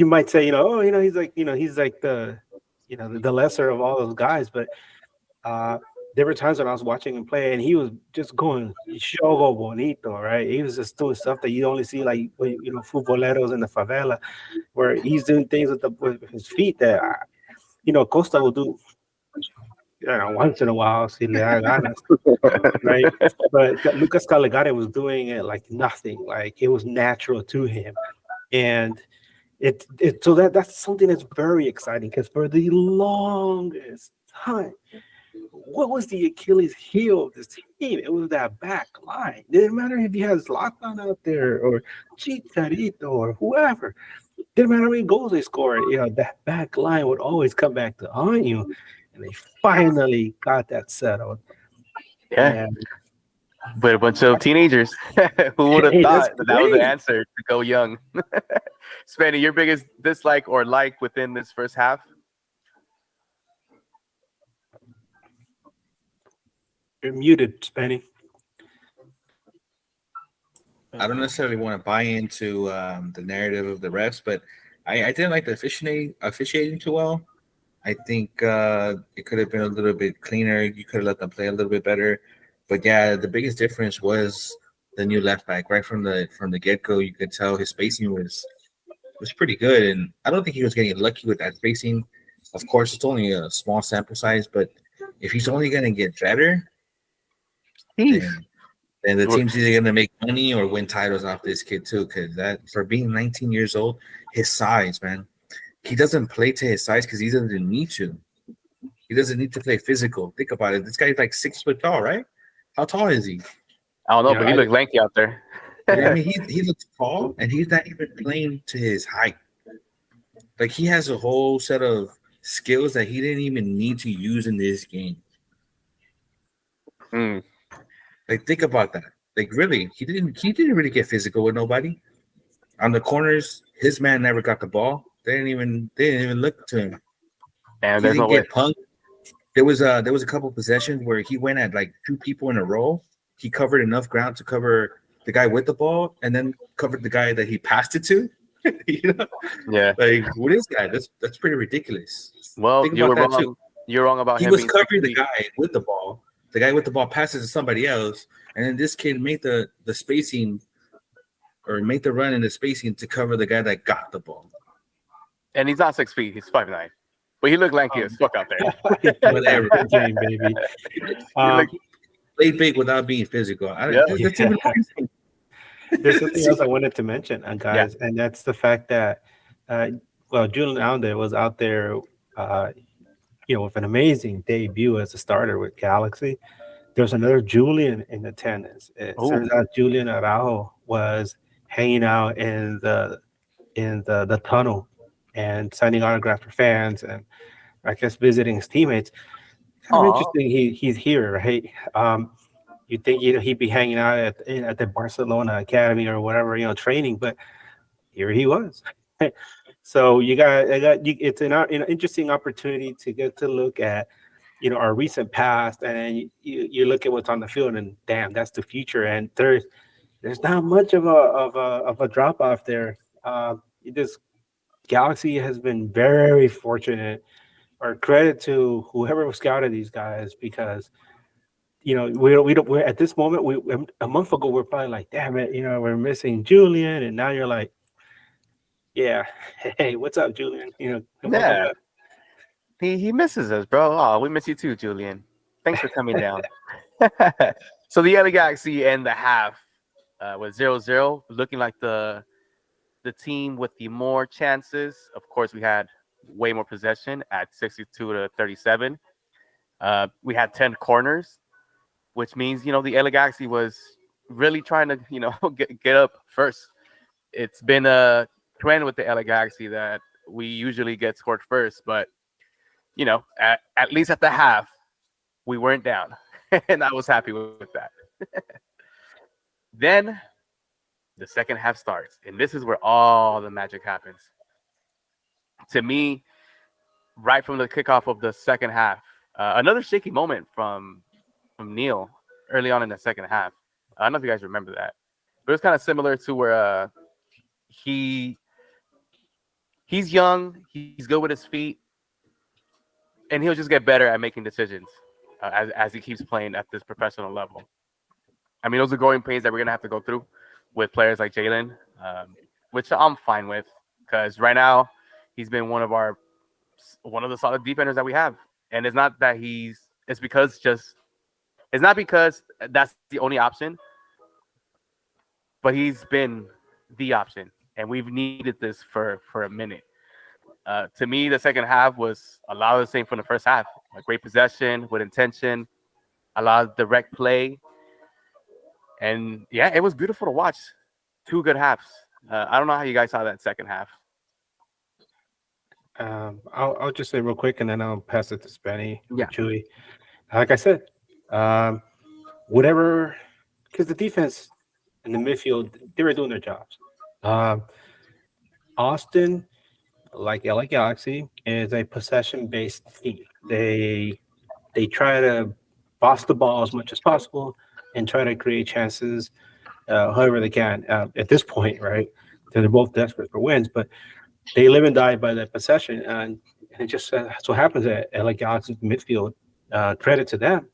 might say, he's like the, the lesser of all those guys. But there were times when I was watching him play, and he was just going shogo bonito, right? He was just doing stuff that you only see like futboleros in the favela, where he's doing things with his feet that Costa will do. Once in a while, si le da ganas, right? But Lucas Caligari was doing it like nothing, like it was natural to him, and so that's something that's very exciting, because for the longest time, what was the Achilles heel of this team? It was that back line. It didn't matter if you had Zlatan out there or Chicharito or whoever. Didn't matter how many goals they scored. That back line would always come back to haunt you. And they finally got that settled. Yeah. But a bunch of teenagers. Who would have thought that was the answer to go young? Spenny, your biggest dislike or like within this first half? You're muted, Spenny. I don't necessarily want to buy into the narrative of the refs, but I didn't like the officiating too well. I think it could have been a little bit cleaner. You could have let them play a little bit better. But yeah, the biggest difference was the new left back. Right from the get-go, you could tell his spacing was pretty good. And I don't think he was getting lucky with that spacing. Of course, it's only a small sample size, but if he's only going to get better, then And the team's either going to make money or win titles off this kid too, because that for being 19 years old, his size, man, he doesn't play to his size because he doesn't need to. He doesn't need to play physical. Think about it. This guy's like 6 foot tall, right? How tall is he? I don't know, but he looks lanky out there. I mean, he looks tall, and he's not even playing to his height. Like, he has a whole set of skills that he didn't even need to use in this game. Like, think about that. Like, really, he didn't really get physical with nobody. On the corners, his man never got the ball. They didn't even look to him. And he there's didn't no get way. punked. There was a couple possessions where he went at like 2 people in a row. He covered enough ground to cover the guy with the ball, and then covered the guy that he passed it to. You know? Yeah. Like, what is that? That's pretty ridiculous. Well, Think you were about that, wrong. too. You're wrong about He him was being covering the 6 feet. guy with the ball. The guy with the ball passes to somebody else, and then this kid made the spacing or made the run in the spacing to cover the guy that got the ball. And he's not 6 feet. He's 5'9". But he looked lanky as fuck out there. Whatever. Game, baby. Play big without being physical. There's something else I wanted to mention, guys, and that's the fact that, Julian Allen was out there, with an amazing debut as a starter with Galaxy. There's another Julian in attendance. It turns out Julian Araujo was hanging out in the tunnel and signing autographs for fans, and I guess visiting his teammates. Kind of interesting. He's here, right? You think he'd be hanging out at the Barcelona Academy or whatever, training, but here he was. So it's an interesting opportunity to get to look at, our recent past, and you look at what's on the field, and damn, that's the future. And there's not much of a drop off there. This Galaxy has been very fortunate, or credit to whoever scouted these guys, because we're at this moment. A month ago we're probably like, damn it, we're missing Julian, and now you're like, yeah, hey, what's up, Julian? Yeah. He misses us, bro. Oh, we miss you too, Julian. Thanks for coming down. So the LA Galaxy in the half was 0-0, looking like the team with the more chances. Of course, we had way more possession at 62-37. We had 10 corners, which means, the LA Galaxy was really trying to, get up first. It's been a trend with the LA Galaxy that we usually get scored first, but at least at the half, we weren't down, and I was happy with that. Then the second half starts, and this is where all the magic happens. To me, right from the kickoff of the second half, another shaky moment from Neil early on in the second half. I don't know if you guys remember that, but it was kind of similar to where he's young, he's good with his feet, and he'll just get better at making decisions as he keeps playing at this professional level. I mean, those are growing pains that we're going to have to go through with players like Jalen, which I'm fine with, because right now he's been one of the solid defenders that we have. And it's not that it's not because that's the only option, but he's been the option, and we've needed this for a minute. To me, the second half was a lot of the same from the first half. A great possession with intention, a lot of direct play. And yeah, it was beautiful to watch. 2 good halves. I don't know how you guys saw that second half. I'll just say real quick, and then I'll pass it to Spenny, Yeah. Chewy. Like I said, whatever, because the defense and the midfield, they were doing their jobs. Austin, like LA Galaxy, is a possession-based team. They try to boss the ball as much as possible and try to create chances however they can. At this point, right, they're both desperate for wins, but they live and die by that possession, and it just so happens that LA Galaxy midfield, credit to them.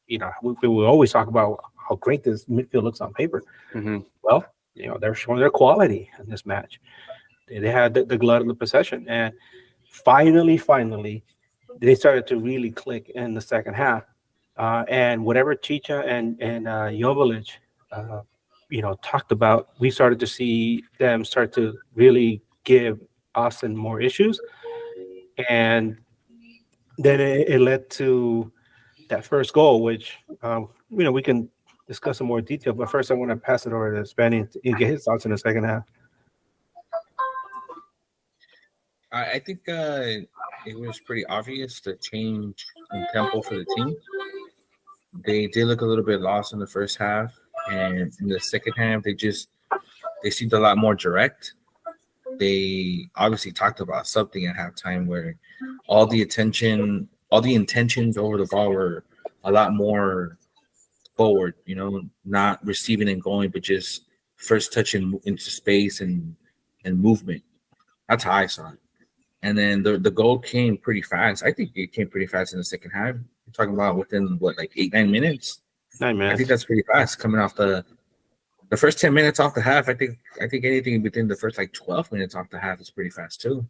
We always talk about how great this midfield looks on paper. Mm-hmm. Well, they're showing their quality in this match. They had the glut of the possession, and finally, they started to really click in the second half. And whatever Chicha and Joveljic talked about, we started to see them start to really give Austin more issues, and then it led to that first goal, which we can discuss in more detail. But first, I want to pass it over to Spanny and get his thoughts in the second half. I think it was pretty obvious the change in tempo for the team. They did look a little bit lost in the first half, and in the second half, they seemed a lot more direct. They obviously talked about something at halftime where all the intentions over the ball were a lot more forward, not receiving and going, but just first touching into space and movement. That's how I saw it. And then the goal came pretty fast. I think it came pretty fast in the second half. You're talking about within like 8-9 minutes. 9 minutes. I think that's pretty fast coming off the first 10 minutes off the half. I think anything within the first like 12 minutes off the half is pretty fast too.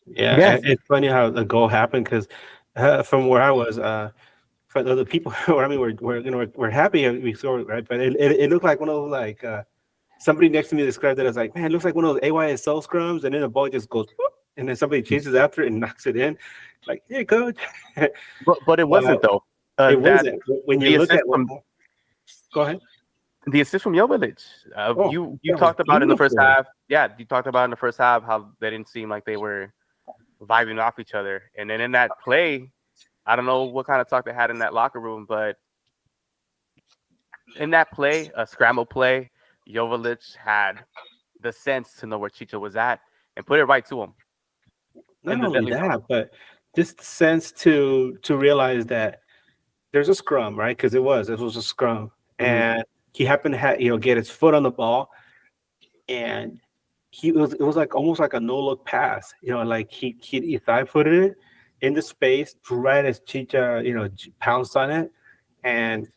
Yeah. It's funny how the goal happened because from where I was, for the people, we're happy we scored, right? But it looked like one of those like somebody next to me described it as like, man, it looks like one of those AYSL scrums, and then the ball just goes, whoop, and then somebody chases after it and knocks it in. Like, yeah, coach. But it wasn't though. It wasn't. When you look at go ahead. The assist from Jovic. You talked about in the first half. Yeah, you talked about in the first half how they didn't seem like they were vibing off each other. And then in that play, I don't know what kind of talk they had in that locker room, but in that play, a scramble play, Jovic had the sense to know where Chicha was at and put it right to him. Not only that, but just the sense to realize that there's a scrum, right? Because it was a scrum, and he happened to get his foot on the ball, and it was like almost like a no look pass, like he thigh footed it into space right as Chicha pounced on it, and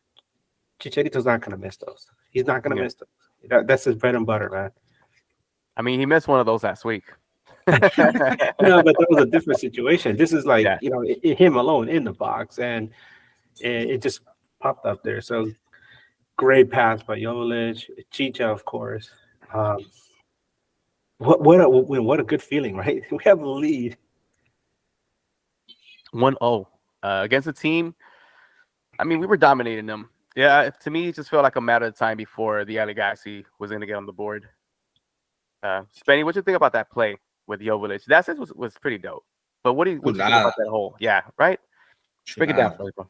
Chicharito's not gonna miss those. He's not gonna miss those. That's his bread and butter, man. I mean, he missed one of those last week. No, but that was a different situation. This is like him alone in the box, and it just popped up there. So great pass by Jovic, Chicha, of course. What a good feeling, right? We have a lead. 1-0 against a team. I mean, we were dominating them. Yeah, to me, it just felt like a matter of time before the LA Galaxy was going to get on the board. Spenny, what you think about that play with Jovic? That assist was pretty dope. But what do you think about that whole? Yeah, right. Break it down for me, bro.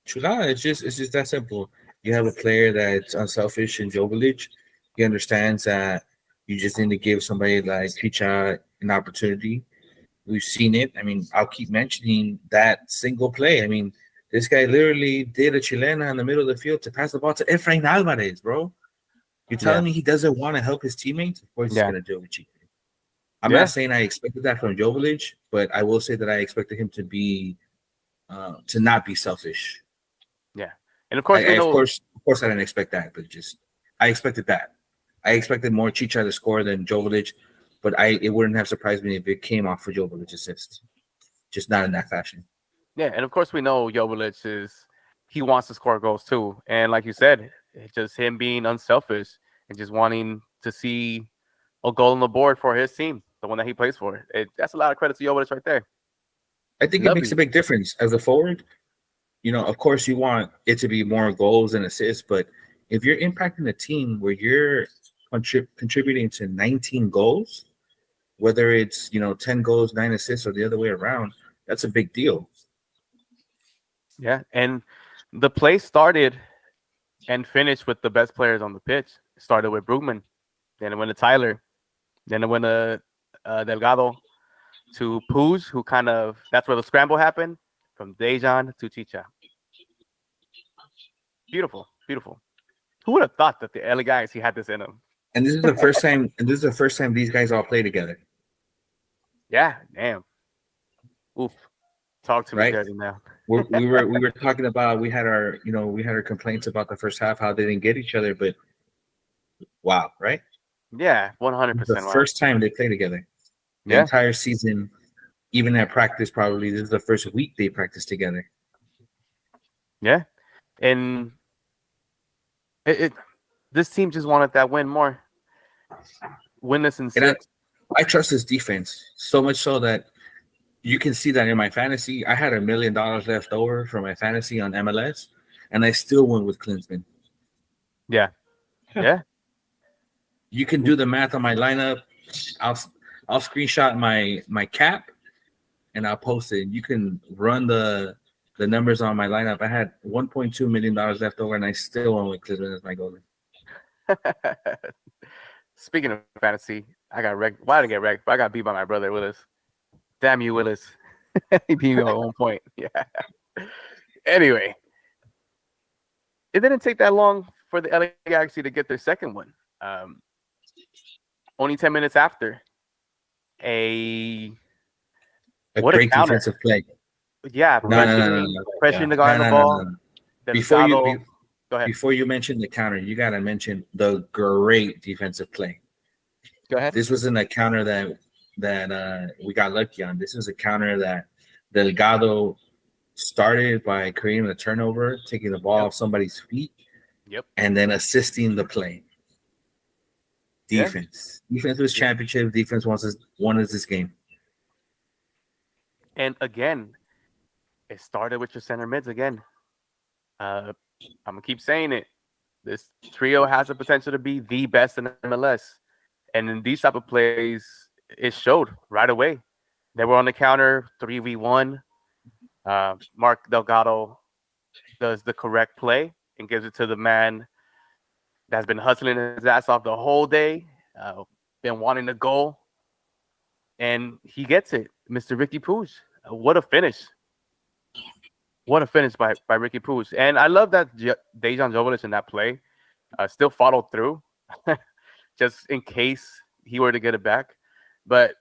Chulada, it's just that simple. You have a player that's unselfish in Jovic. He understands that you just need to give somebody like Chicha an opportunity. We've seen it. I mean, I'll keep mentioning that single play. I mean, this guy literally did a chilena in the middle of the field to pass the ball to Efrain Alvarez, bro. You're telling me he doesn't want to help his teammates? Of course he's going to do it with Chicha. I'm not saying I expected that from Jovic, but I will say that I expected him to be to not be selfish. Yeah, and of course, of course, I didn't expect that, but I expected that. I expected more Chicha to score than Jovic, but it wouldn't have surprised me if it came off for Jovic's assist. Just not in that fashion. Yeah, and of course we know Jovic he wants to score goals too, and like you said, it's just him being unselfish and just wanting to see a goal on the board for his team, the one that he plays for. That's a lot of credit to Jovic right there. I think it makes a big difference as a forward. Of course, you want it to be more goals and assists, but if you're impacting a team where you're contributing to 19 goals, whether it's 10 goals, 9 assists, or the other way around, that's a big deal. Yeah, and the play started and finished with the best players on the pitch. It started with Brugman, then it went to Tyler, then it went to Delgado, to Puig, who that's where the scramble happened, from Dejan to Chicha. Beautiful, beautiful. Who would have thought that the LA Galaxy had this in them? And this is the first time. And this is the first time these guys all play together. Yeah, damn. Oof. Talk to me, dirty now. we were talking about we had our complaints about the first half, how they didn't get each other, but wow, right? Yeah, 100%. The first time they play together. The entire season, even at practice, probably this is the first week they practice together. Yeah, and This team just wanted that win more. Win this in And 6. I trust his defense so much so that you can see that in my fantasy. I had $1 million left over for my fantasy on MLS, and I still went with Klinsmann. Yeah. Yeah. You can do the math on my lineup. I'll screenshot my cap, and I'll post it. You can run the numbers on my lineup. I had $1.2 million left over, and I still went with Klinsmann as my goalie. Speaking of fantasy, I got wrecked. Well, I didn't get wrecked, but I got beat by my brother Willis. Damn you, Willis. He beat me at 1 point. Yeah. Anyway, it didn't take that long for the LA Galaxy to get their second one. Only 10 minutes after. What great a counter. defensive play. Yeah, pressuring the guy on the ball. Go ahead. Before you mention the counter, you got to mention the great defensive play. Go ahead. This wasn't a counter that we got lucky on. This was a counter that Delgado started by creating a turnover, taking the ball off somebody's feet, and then assisting the play. Defense. Defense was championship. Defense won us this game. And again, it started with your center mids again. I'm gonna keep saying it. This trio has the potential to be the best in MLS, and in these type of plays, it showed right away. They were on the counter, 3v1. Mark Delgado does the correct play and gives it to the man that's been hustling his ass off the whole day, been wanting to goal, and he gets it, Mr. Ricky Puig. What a finish. What a finish by Ricky Puig. And I love that Dejan Joveljic in that play still followed through just in case he were to get it back. But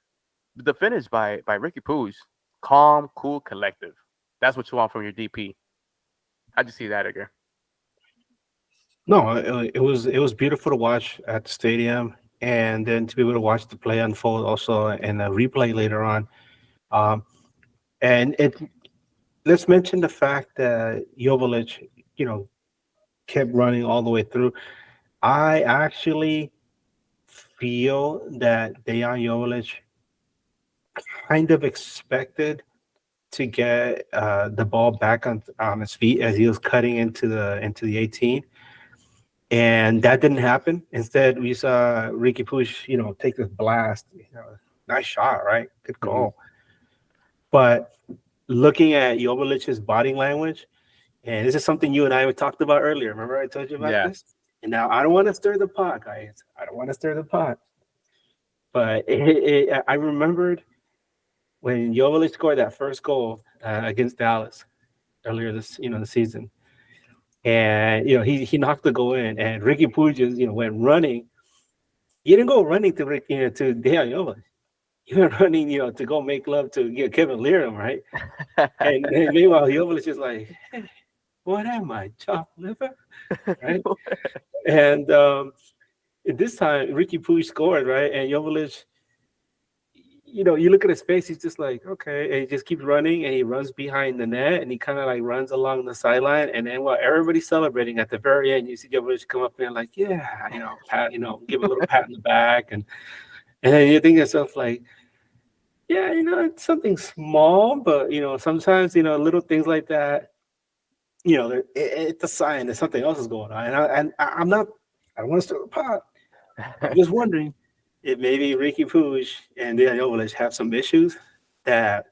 the finish by Ricky Puig, calm, cool, collective. That's what you want from your DP. How'd you see that, Edgar? No, it was beautiful to watch at the stadium, and then to be able to watch the play unfold also in a replay later on. And let's mention the fact that Joveljic, kept running all the way through. I actually feel that Dejan Joveljic kind of expected to get the ball back on his feet as he was cutting into the 18, and that didn't happen. Instead, we saw Ricky Puig, take this blast. Nice shot, right? Good goal. Mm-hmm. But looking at Jovelijic's body language, and this is something you and I talked about earlier. Remember I told you about this? And now I don't want to stir the pot, guys. I don't want to stir the pot. But I remembered when Jovelic scored that first goal against Dallas earlier this, the season. And, he knocked the goal in, and Ricky Puig just, went running. He didn't go running to Dejan Joveljic. He went running, to go make love to Kevin Learham, right? and meanwhile, Joveljic is like, hey, what am I, chopped liver? Right? And this time, Ricky Puig scored, right? And Joveljic, you look at his face, he's just like, okay. And he just keeps running, and he runs behind the net, and he kind of like runs along the sideline. And then while everybody's celebrating at the very end, you see Joveljic come up there like, yeah, pat, give a little pat in the back. And then you think to yourself like, yeah, it's something small, but, sometimes, little things like that, it's a sign that something else is going on. And I don't want to stir the pot. I'm just wondering if maybe Ricky Puig and Dejan Joveljic have some issues that,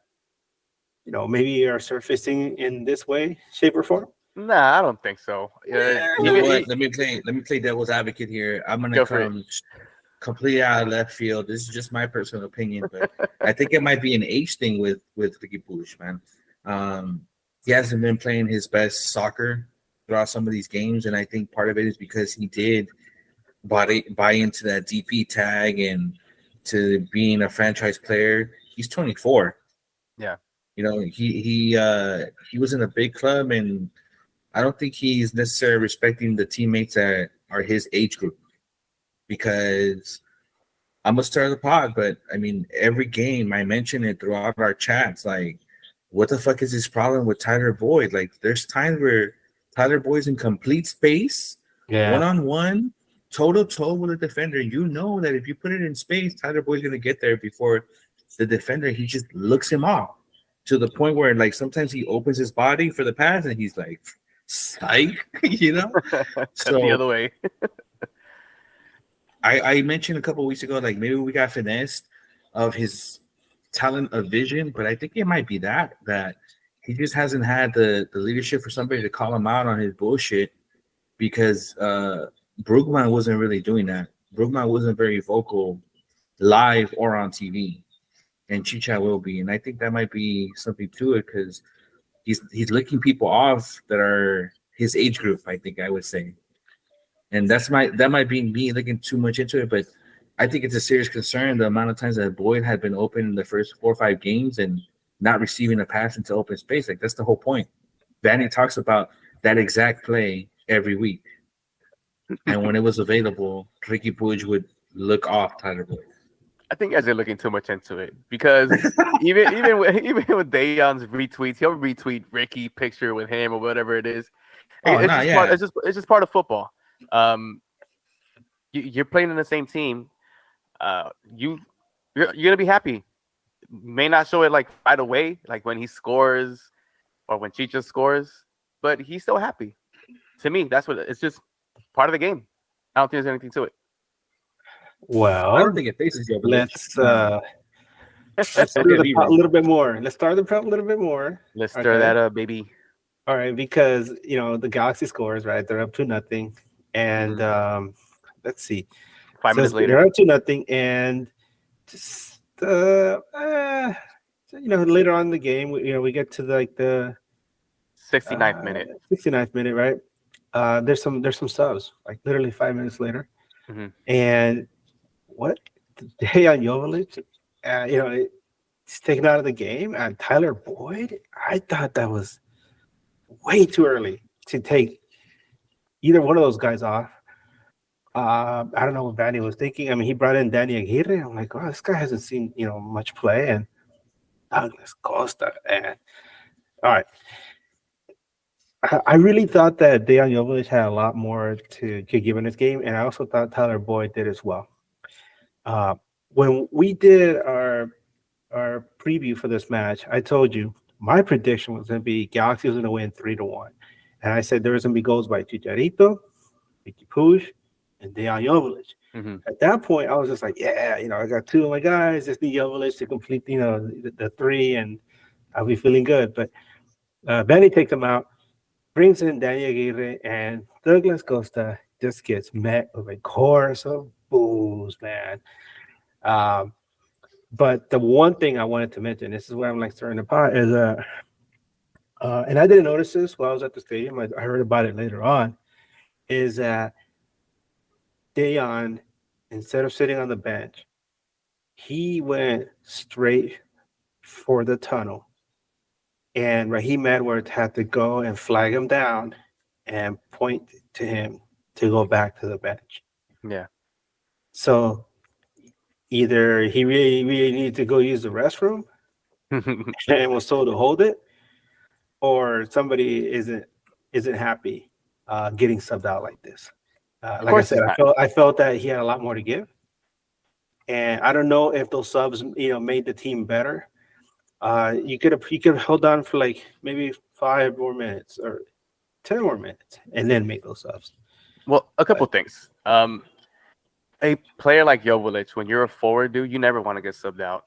maybe are surfacing in this way, shape, or form. Nah, I don't think so. You know what? Let me play devil's advocate here. I'm gonna come completely out of left field. This is just my personal opinion, but I think it might be an age thing with Ricky Puig, man. He hasn't been playing his best soccer throughout some of these games, and I think part of it is because he did buy into that DP tag and to being a franchise player. He's 24. Yeah, he was in a big club, and I don't think he's necessarily respecting the teammates that are his age group. Because I'm gonna stir the pot, but I mean, every game I mention it throughout our chats. Like, what the fuck is this problem with Tyler Boyd? Like, there's times where Tyler Boyd's in complete space Yeah. One-on-one, toe-to-toe with a defender. You know that if you put it in space, Tyler Boyd's going to get there before the defender. He just looks him off to the point where, like, sometimes he opens his body for the pass and he's like, psych, you know? Cut the So other way. I mentioned a couple of weeks ago, like, maybe we got finessed of his talent of vision, but I think it might be that he just hasn't had the leadership for somebody to call him out on his bullshit because Brugman wasn't really doing that. Brugman wasn't very vocal live or on TV, and Chicha will be, and I think that might be something to it because he's licking people off that are his age group. I think I would say, and that might be me looking too much into it, but I think it's a serious concern the amount of times that Boyd had been open in the first 4 or 5 games and not receiving a pass into open space. Like, that's the whole point. Vanny talks about that exact play every week. And when it was available, Ricky Puig would look off Tyler Boyd. I think you guys are looking too much into it because even with Dayon's retweets, he'll retweet Ricky picture with him or whatever it is. Oh, It's nah, just yeah. part, it's just part of football. You're playing in the same team. You're gonna be happy. May not show it like right away, like when he scores or when Chicha scores, but he's still happy. To me, that's what it's just part of the game. I don't think there's anything to it. Well, I don't think it faces you. let's stir the pot a little bit more. Let's stir the pot a little bit more. Let's stir that up, baby. All right, because the Galaxy scores, right? They're up 2-0, and let's see. 5 minutes later, they're up 2-0, and just later on in the game, we get to the 69th minute. 69th minute, right? There's some subs, like literally 5 minutes later, and what Dejan Joveljic, he's taken out of the game, and Tyler Boyd. I thought that was way too early to take either one of those guys off. I don't know what Vanny was thinking. I mean, he brought in Danny Aguirre. I'm like, oh, this guy hasn't seen much play, and Douglas Costa. And all right, I really thought that Dejan Joveljic had a lot more to give in this game, and I also thought Tyler Boyd did as well. When we did our preview for this match, I told you my prediction was going to be Galaxy was going to win 3-1, and I said there was going to be goals by Chicharito, Ricky Puig, and Dejan Joveljic. At that point, I was just like, yeah, I got 2 of my guys. Just need Joveljic to complete, the 3, and I'll be feeling good. But Benny takes him out, brings in Danny Aguirre, and Douglas Costa just gets met with a chorus of boos, man. But the one thing I wanted to mention, this is where I'm like stirring the pot, is and I didn't notice this while I was at the stadium. I heard about it later on, is that Dejan, instead of sitting on the bench, he went straight for the tunnel. And Raheem Edwards had to go and flag him down and point to him to go back to the bench. Yeah. So either he really needed to go use the restroom and was told to hold it, or somebody isn't happy getting subbed out like this. Like I said, I felt that he had a lot more to give, and I don't know if those subs made the team better. You could have held on for like maybe 5 more minutes or 10 more minutes, and then make those subs. Well, a couple things. A player like Joveljic, when you're a forward, dude, you never want to get subbed out.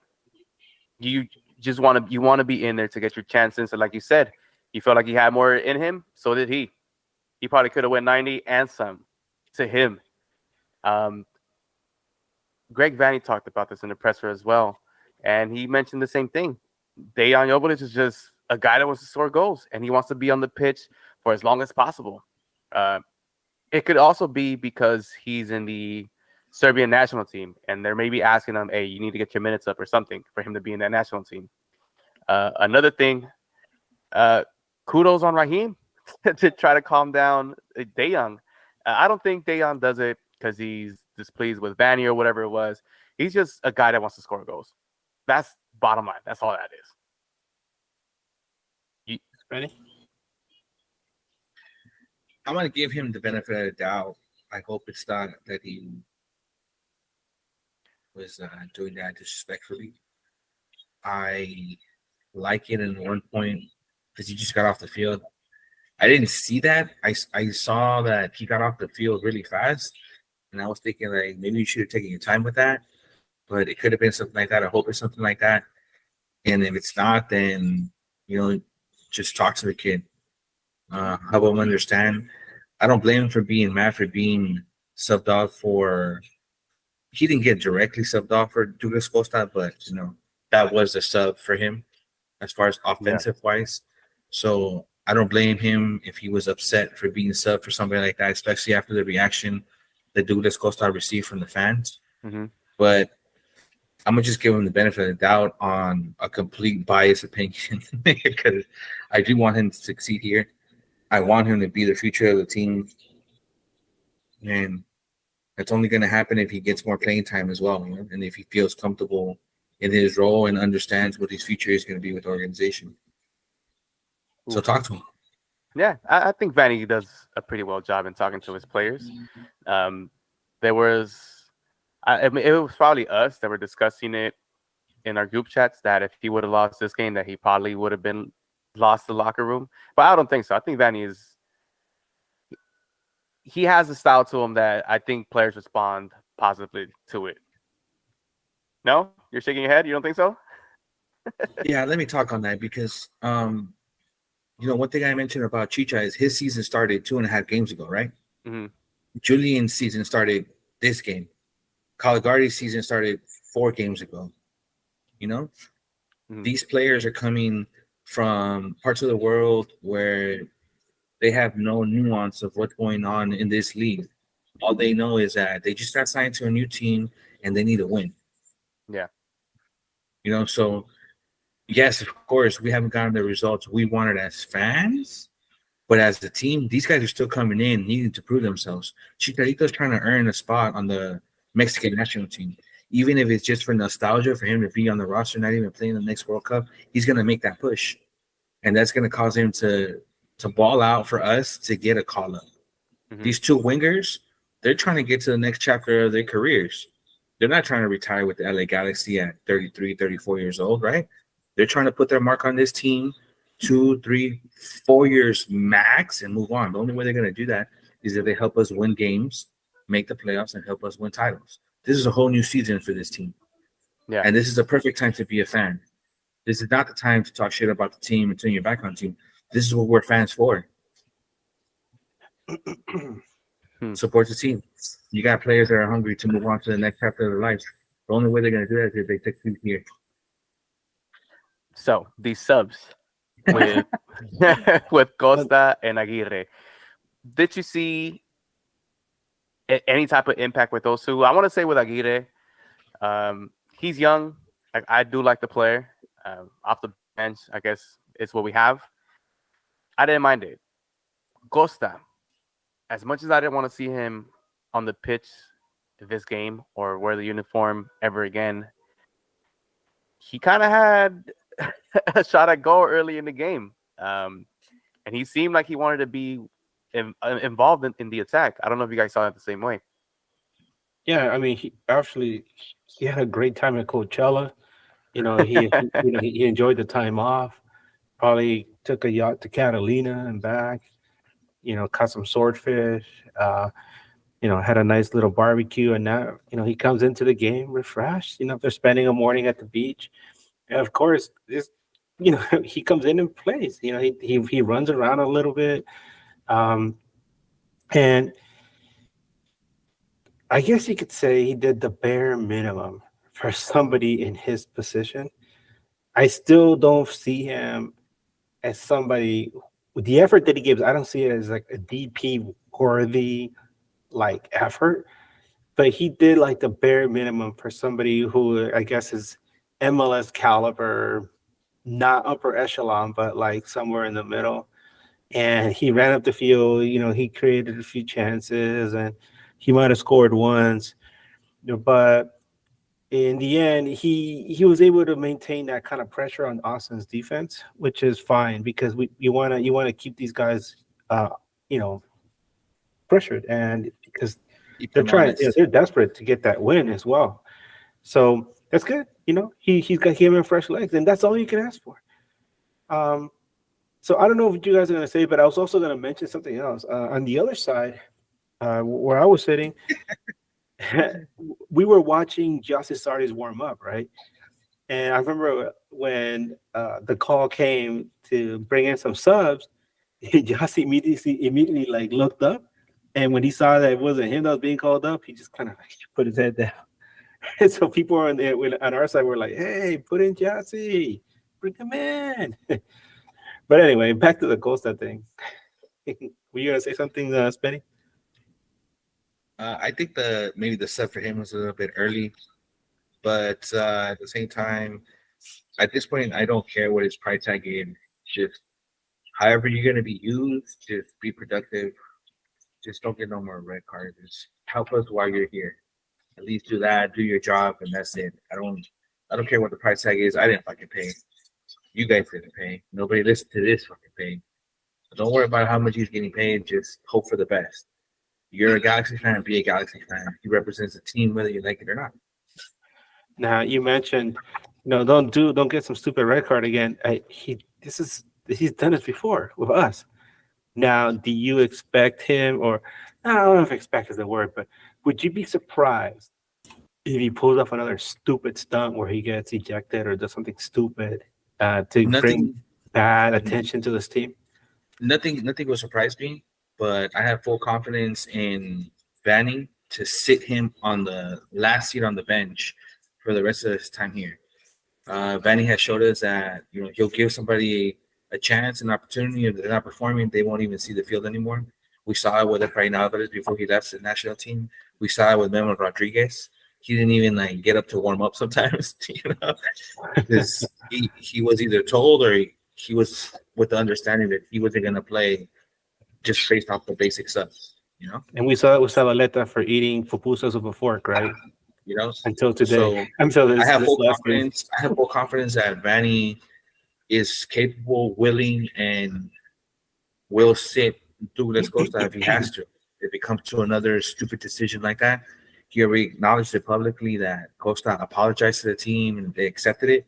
You just want to be in there to get your chances. And like you said, you felt like he had more in him. So did he. He probably could have went 90 and some to him. Greg Vanny talked about this in the presser as well, and he mentioned the same thing. Dejan Joveljic is just a guy that wants to score goals, and he wants to be on the pitch for as long as possible. It could also be because he's in the Serbian national team, and they're maybe asking him, hey, you need to get your minutes up or something for him to be in that national team. Another thing, kudos on Raheem to try to calm down Dejan. I don't think Dejan does it because he's displeased with Vanny or whatever it was. He's just a guy that wants to score goals. That's bottom line. That's all that is. Ready? I'm gonna give him the benefit of the doubt. I hope it's not that he was doing that disrespectfully. I like it in one point because he just got off the field. I didn't see that. I saw that he got off the field really fast, and I was thinking like maybe you should have taken your time with that. But it could have been something like that. I hope it's something like that. And if it's not, then just talk to the kid. Help him understand. I don't blame him for being mad for being subbed off for. He didn't get directly subbed off for Douglas Costa, but that was a sub for him as far as offensive wise. So I don't blame him if he was upset for being subbed for somebody like that, especially after the reaction that Douglas Costa received from the fans. Mm-hmm. But I'm gonna just give him the benefit of the doubt on a complete biased opinion because I do want him to succeed here. I want him to be the future of the team, and it's only going to happen if he gets more playing time as well, and if he feels comfortable in his role and understands what his future is going to be with the organization. So talk to him. Yeah, I think Vanny does a pretty well job in talking to his players. There was, I mean, it was probably us that were discussing it in our group chats that if he would have lost this game, that he probably would have been lost the locker room. But I don't think so. I think Vanny he has a style to him that I think players respond positively to it. No? You're shaking your head? You don't think so? Yeah, let me talk on that because one thing I mentioned about Chicha is his season started 2.5 games ago, right? Mm-hmm. Julian's season started this game. Caligari's season started 4 games ago. Mm-hmm. These players are coming from parts of the world where they have no nuance of what's going on in this league. All they know is that they just got signed to a new team and they need a win. Yeah. So yes, of course, we haven't gotten the results we wanted as fans, but as a team, these guys are still coming in, needing to prove themselves. Chicharito's trying to earn a spot on the Mexican national team. Even if it's just for nostalgia for him to be on the roster, not even playing the next World Cup, he's going to make that push. And that's going to cause him to ball out for us to get a call-up. Mm-hmm. These 2 wingers, they're trying to get to the next chapter of their careers. They're not trying to retire with the LA Galaxy at 33, 34 years old, right? They're trying to put their mark on this team 2, 3, 4 years max and move on. The only way they're going to do that is if they help us win games, make the playoffs, and help us win titles. This is a whole new season for this team. Yeah. And this is a perfect time to be a fan. This is not the time to talk shit about the team and turn your back on the team. This is what we're fans for. Support the team. You got players that are hungry to move on to the next chapter of their lives. The only way they're going to do that is if they take 2 here. So these subs with with Costa and Aguirre, did you see any type of impact with those 2? I want to say with Aguirre, he's young. I do like the player. Off the bench, I guess it's what we have. I didn't mind it. Costa, as much as I didn't want to see him on the pitch this game or wear the uniform ever again, he kind of had a shot at goal early in the game. And he seemed like he wanted to be involved in the attack. I don't know if you guys saw it the same way. Yeah, I mean, he had a great time at Coachella. He enjoyed the time off. Probably took a yacht to Catalina and back. Caught some swordfish. Had a nice little barbecue, and now he comes into the game refreshed. They're spending a morning at the beach, and of course, he comes in and plays. He runs around a little bit, and I guess you could say he did the bare minimum for somebody in his position. I still don't see him as somebody with the effort that he gives. I don't see it as like a DP worthy effort, but he did like the bare minimum for somebody who I guess is MLS caliber, not upper echelon, but like somewhere in the middle. And he ran up the field. He created a few chances, and he might have scored once, but in the end, he was able to maintain that kind of pressure on Austin's defense, which is fine because you want to keep these guys, pressured, and because Keep they're them trying, honest. they're desperate to get that win as well. So that's good. He's got him in fresh legs, and that's all you can ask for. So I don't know what you guys are going to say, but I was also going to mention something else. On the other side, where I was sitting, we were watching José Sardes warm up, right? And I remember when the call came to bring in some subs, José immediately like looked up, and when he saw that it wasn't him that was being called up, he just kind of put his head down. And so people on our side were like, "Hey, put in José, bring him in." But anyway, back to the Costa thing. Were you gonna say something, Spenny? I think maybe the set for him was a little bit early, but at the same time, at this point, I don't care what his price tag is. Just however you're gonna be used, just be productive. Just don't get no more red cards. Just help us while you're here. At least do that, do your job, and that's it. I don't care what the price tag is. I didn't fucking pay. You guys didn't pay. Nobody listened to this fucking pay. Don't worry about how much he's getting paid. Just hope for the best. You're a Galaxy fan, be a Galaxy fan. He represents the team whether you like it or not. Now you mentioned, don't get some stupid red card again. He's done it before with us. Now, do you expect him, or I don't know if expect is the word, but would you be surprised if he pulls off another stupid stunt where he gets ejected or does something stupid to bring bad attention to this team? Nothing will surprise me, but I have full confidence in Vanny to sit him on the last seat on the bench for the rest of his time here. Vanny has showed us that he'll give somebody a chance, an opportunity. If they're not performing, they won't even see the field anymore. We saw it with Efrain Alvarez before he left the national team. We saw it with Memo Rodriguez. He didn't even get up to warm up sometimes, because he was either told or he was with the understanding that he wasn't going to play just based off the basic stuff, And we saw it with Zabaleta for eating pupusas with a fork, right? Until today. So I have full confidence. I have full confidence that Vanny is capable, willing, and will sit Douglas Costa if he has to. If it comes to another stupid decision like that, he already acknowledged it publicly that Costa apologized to the team and they accepted it.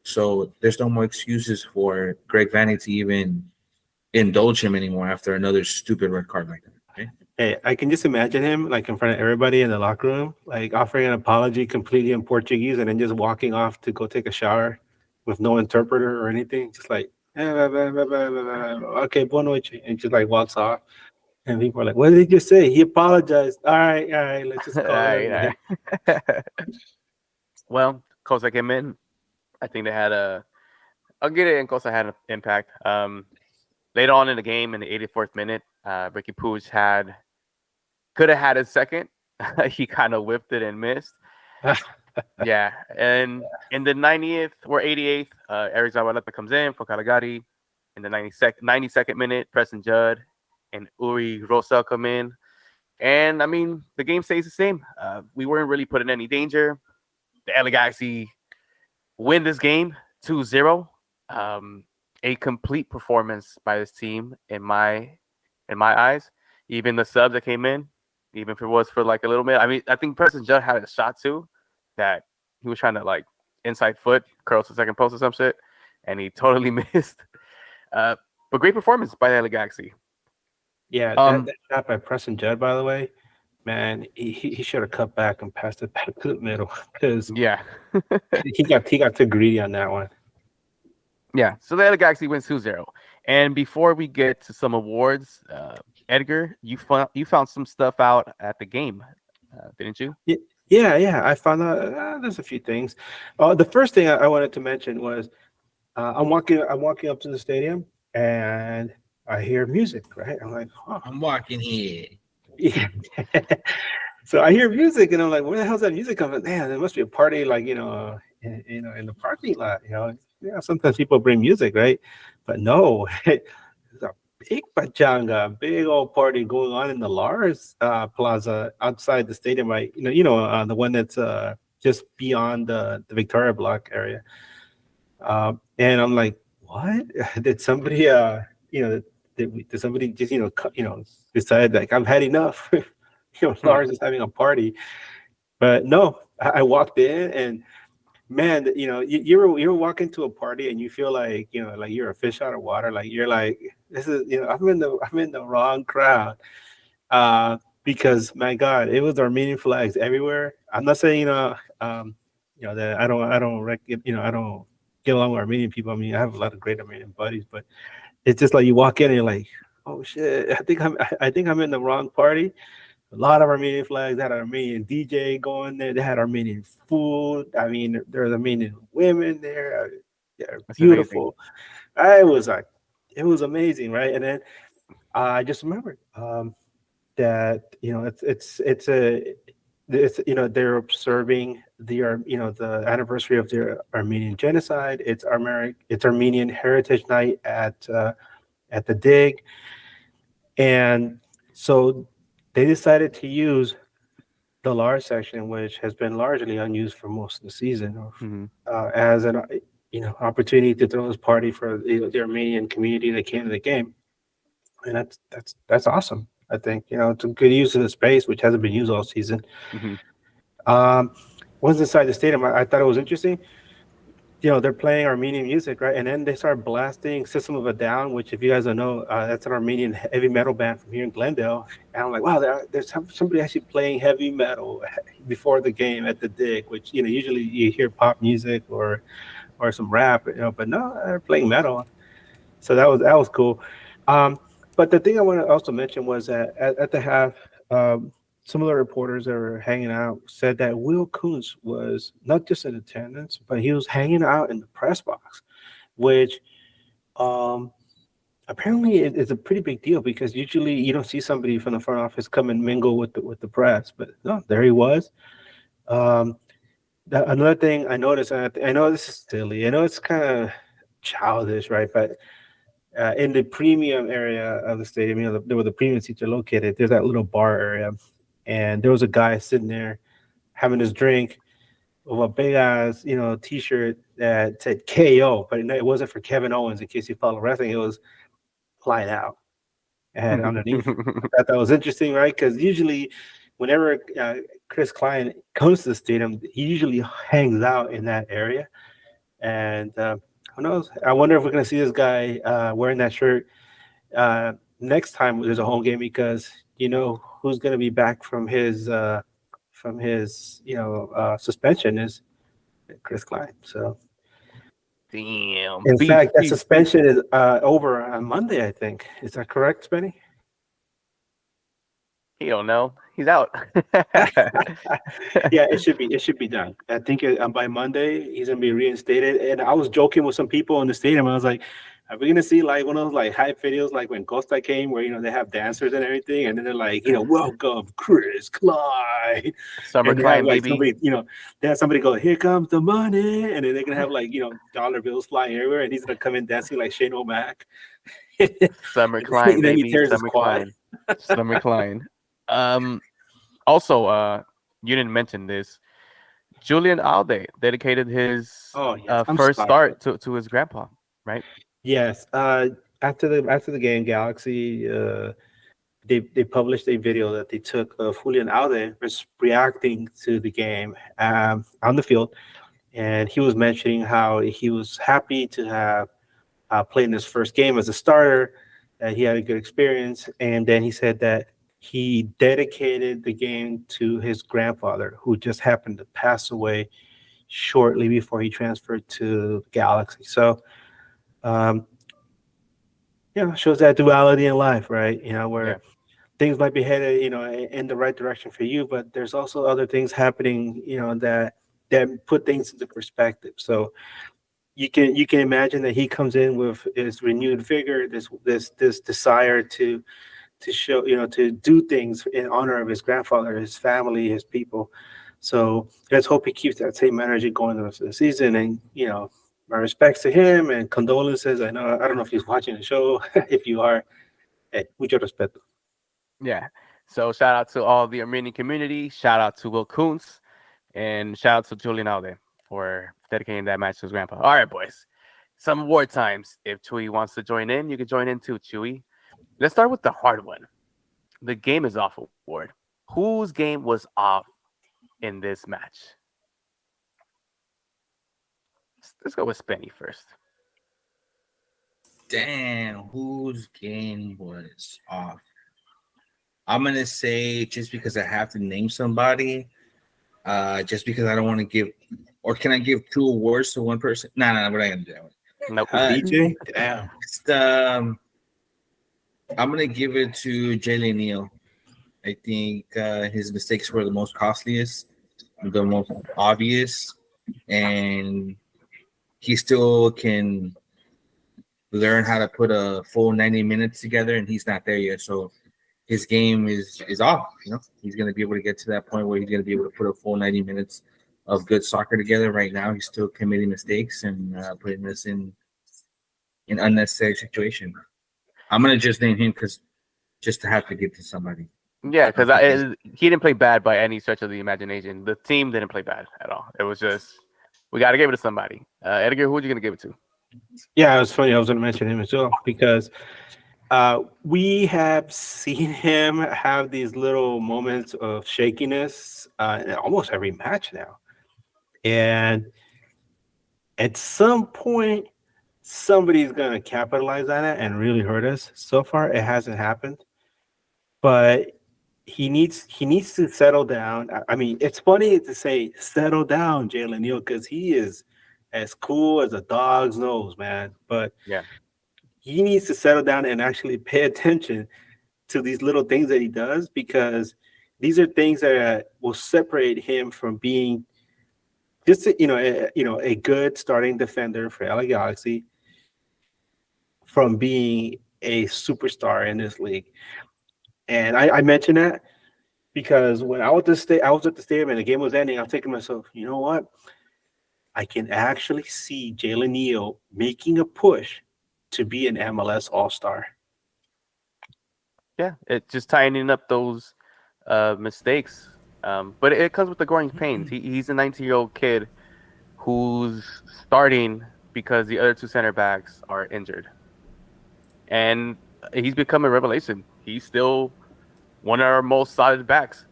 So there's no more excuses for Greg Vanny to even indulge him anymore after another stupid red card like that. Okay? Hey, I can just imagine him in front of everybody in the locker room, offering an apology completely in Portuguese and then just walking off to go take a shower with no interpreter or anything. Just like, okay, boa noite, and just walks off. And people are like, "What did he just say? He apologized." All right, let's just call it. Well, Costa came in. I think they had I'll get it, and Costa had an impact. Later on in the game, in the 84th minute, Ricky Puig could have had his second. He kind of whipped it and missed. Yeah, and in the 90th or 88th, Eric Zabaleta comes in for Caligari. In the 92nd minute, Preston Judd and Uri Rosell come in. And, I mean, the game stays the same. We weren't really put in any danger. The LA Galaxy win this game 2-0. A complete performance by this team in my eyes. Even the subs that came in, even if it was for a little bit. I mean, I think Preston Judd had a shot too that he was trying to inside foot curl to second post or some shit, and he totally missed. But great performance by the LA Galaxy. Yeah, that shot by Preston Judd, by the way, man, he should have cut back and passed it back to the middle because he got too greedy on that one. Yeah, so the LA Galaxy wins 2-0. And before we get to some awards, Edgar, you found some stuff out at the game, didn't you? Yeah. I found out there's a few things. The first thing I wanted to mention was I'm walking up to the stadium and I hear music. Right, I'm like, oh. I'm walking here. Yeah. So I hear music and I'm like, where the hell's that music coming? Man, there must be a party in the parking lot. Yeah, sometimes people bring music, right? But no, there's a big pachanga, big old party going on in the Lars Plaza outside the stadium, right? The one that's just beyond the Victoria Block area. And I'm like, what? Did somebody, did somebody just decide like I've had enough? Lars is having a party, but no, I walked in and man, you ever walk into a party and you feel like like you're a fish out of water, like you're like this is I'm in the wrong crowd, because my God, it was Armenian flags everywhere. I'm not saying that I don't get along with Armenian people. I mean, I have a lot of great Armenian buddies, but it's just like you walk in and you're like, oh shit, I think I'm in the wrong party. A lot of Armenian flags. They had an Armenian DJ going there. They had Armenian food. I mean, there's Armenian women there. They're That's amazing. beautiful. I was like, it was amazing, right? And then I just remembered that they're observing the anniversary of the Armenian genocide. It's Armenian Heritage Night at the dig, and so they decided to use the large section, which has been largely unused for most of the season, as an opportunity to throw this party for the Armenian community that came to the game, and that's awesome. I think it's a good use of the space, which hasn't been used all season. Once inside the stadium, I thought it was interesting. They're playing Armenian music, right? And then they start blasting System of a Down, which, if you guys don't know, that's an Armenian heavy metal band from here in Glendale. And I'm like, wow, there's somebody actually playing heavy metal before the game at the dig, which usually you hear pop music or some rap, but no, they're playing metal. So that was cool. But the thing I want to also mention was that at the half, some of the reporters that were hanging out said that Will Kuntz was not just in attendance, but he was hanging out in the press box, which apparently is a pretty big deal, because usually you don't see somebody from the front office come and mingle with the press. But no, there he was. Another thing I noticed, and I know this is silly, I know it's kind of childish, right? But in the premium area of the stadium, where the premium seats are located, there's that little bar area. And there was a guy sitting there having his drink with a big ass, T-shirt that said KO, but it wasn't for Kevin Owens. In case you follow wrestling, it was Flying Out. It had underneath. I thought that was interesting, right? Because usually, whenever Chris Klein comes to the stadium, he usually hangs out in that area. And who knows? I wonder if we're going to see this guy wearing that shirt next time there's a home game, because who's going to be back from his suspension is Chris Klein. So Damn. in Beef, fact, that beef. suspension is over on Monday, I think. Is that correct, Spenny? He don't know. He's out. Yeah, it should be done. I think by Monday he's gonna be reinstated. And I was joking with some people in the stadium. I was like, are we gonna see like one of those like hype videos like when Costa came, where they have dancers and everything, and then they're like, welcome Chris Klein. Summer And they have Klein, like baby. they have somebody go, here comes the money, and then they're gonna have like dollar bills flying everywhere, and he's gonna come in dancing like Shane O'Mac. Summer Klein, And then he baby. tears his Summer quad. Klein. Summer Klein. Also, you didn't mention this. Julian Alde dedicated his Oh, yes. I'm first sorry. start to his grandpa, right? Yes. After the game, Galaxy they published a video that they took of Julian Alde reacting to the game on the field, and he was mentioning how he was happy to have played in his first game as a starter, that he had a good experience, and then he said that he dedicated the game to his grandfather, who just happened to pass away shortly before he transferred to Galaxy. So shows that duality in life, right? Where things might be headed, in the right direction for you, but there's also other things happening, that put things into perspective. So you can imagine that he comes in with his renewed vigor, this desire to show, to do things in honor of his grandfather, his family, his people. So let's hope he keeps that same energy going the rest of the season. And my respects to him and condolences. I don't know if he's watching the show. If you are, mucho respeto. Yeah. So shout out to all the Armenian community. Shout out to Will Kuntz, and shout out to Julian Alde for dedicating that match to his grandpa. All right, boys. Some award times. If Chewy wants to join in, you can join in too, Chewy. Let's start with the hard one. The game is off award. Whose game was off in this match? Let's go with Spenny first. Damn, whose game was off? I'm gonna say just because I have to name somebody, just because I don't want to give, or can I give 2 awards to one person? No, we're not gonna do that one. Nope. DJ, damn. I'm gonna give it to Jalen Neal. I think his mistakes were the most costliest, the most obvious, and he still can learn how to put a full 90 minutes together, and he's not there yet. So his game is off. You know, he's going to be able to get to that point where he's going to be able to put a full 90 minutes of good soccer together. Right now, he's still committing mistakes and putting us in an unnecessary situation. I'm going to just name him just to have to give to somebody. Yeah, because he didn't play bad by any stretch of the imagination. The team didn't play bad at all. It was just, we got to give it to somebody. Edgar, who are you going to give it to? Yeah, it was funny. I was going to mention him as well because we have seen him have these little moments of shakiness in almost every match now. And at some point, somebody's going to capitalize on it and really hurt us. So far, it hasn't happened. But he needs to settle down. I mean, it's funny to say settle down, Jalen Neal, because he is as cool as a dog's nose, man. But yeah, he needs to settle down and actually pay attention to these little things that he does, because these are things that will separate him from being just a good starting defender for LA Galaxy from being a superstar in this league. And I mention that because when I was at the stadium and the game was ending, I'm thinking to myself, you know what? I can actually see Jalen Neal making a push to be an MLS All-Star. Yeah, it just tightening up those mistakes. But it comes with the growing pains. He's a 19-year-old kid who's starting because the other 2 center backs are injured. And he's become a revelation. He's still one of our most solid backs.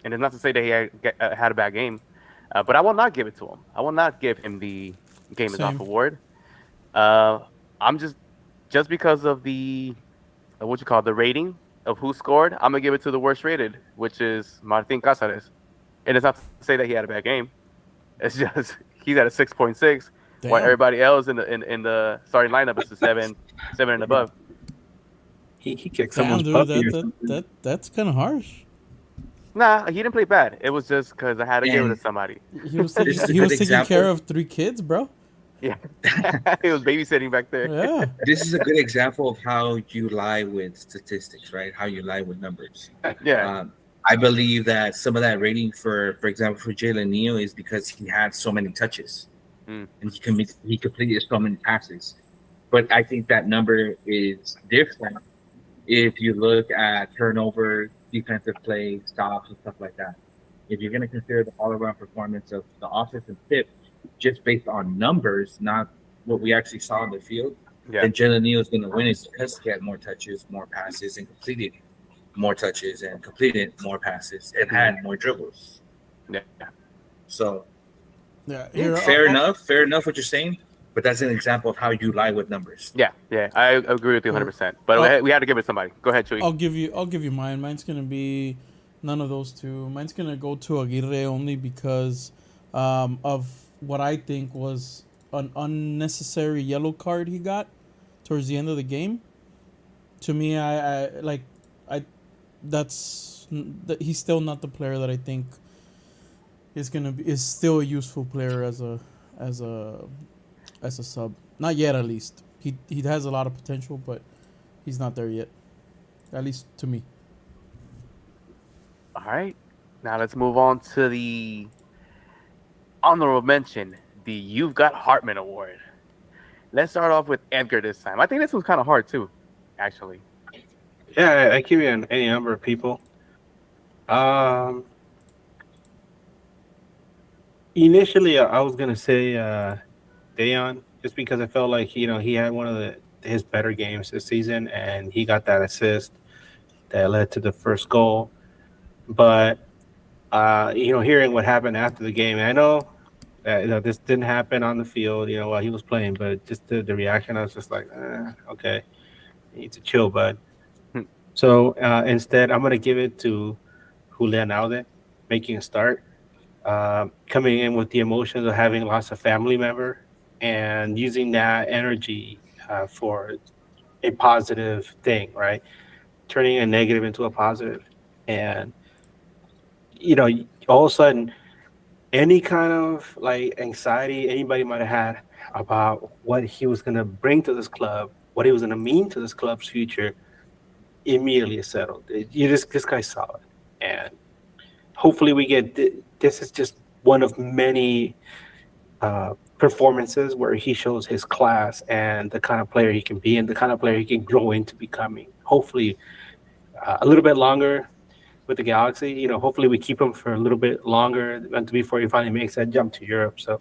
And it's not to say that he had a bad game, but I will not give it to him. I will not give him the game is off award. I'm just because of the the rating of who scored, I'm gonna give it to the worst rated, which is Martin Cáceres. And it's not to say that he had a bad game. It's just he's at a 6.6, while everybody else in the starting lineup is a 7 and above. He kicked someone's butt. That's kind of harsh. Nah, he didn't play bad. It was just because I had to give it to somebody. He was taking care of 3 kids, bro. Yeah, he was babysitting back there. Yeah, this is a good example of how you lie with statistics, right? How you lie with numbers. Yeah, I believe that some of that rating, for example, for Jalen Neal is because he had so many touches and he completed so many passes. But I think that number is different if you look at turnover, defensive play, stops, and stuff like that. If you're going to consider the all-around performance of the offensive tip just based on numbers, not what we actually saw on the field, then Jalen Neal is going to win it because he had more touches, more passes, and completed more touches and completed more passes and had more dribbles. Yeah. So, fair enough what you're saying, but that's an example of how you lie with numbers. Yeah, I agree with you 100%. But we had to give it to somebody. Go ahead, Chewy. I'll give you mine. Mine's gonna be none of those 2. Mine's gonna go to Aguirre only because of what I think was an unnecessary yellow card he got towards the end of the game. To me, he's still not the player that I think is still a useful player as a sub. Not yet, at least. He has a lot of potential, but he's not there yet. At least to me. All right. Now let's move on to the honorable mention, the You've Got Hartman Award. Let's start off with Edgar this time. I think this was kind of hard too, actually. Yeah, I give you any number of people. Initially, I was gonna say Dayon, just because I felt like he had one of his better games this season, and he got that assist that led to the first goal. But hearing what happened after the game, I know that this didn't happen on the field, while he was playing, but just the reaction, I was just like, okay, you need to chill, bud. Hmm. So instead, I'm gonna give it to Julian Alde, making a start, coming in with the emotions of having lost a family member and using that energy for a positive thing, right? Turning a negative into a positive. And, all of a sudden, any kind of like anxiety anybody might have had about what he was going to bring to this club, what he was going to mean to this club's future, immediately is settled. This guy's solid. And hopefully we get this is just one of many performances where he shows his class and the kind of player he can be and the kind of player he can grow into becoming. Hopefully, a little bit longer with the Galaxy. Hopefully we keep him for a little bit longer before he finally makes that jump to Europe. So,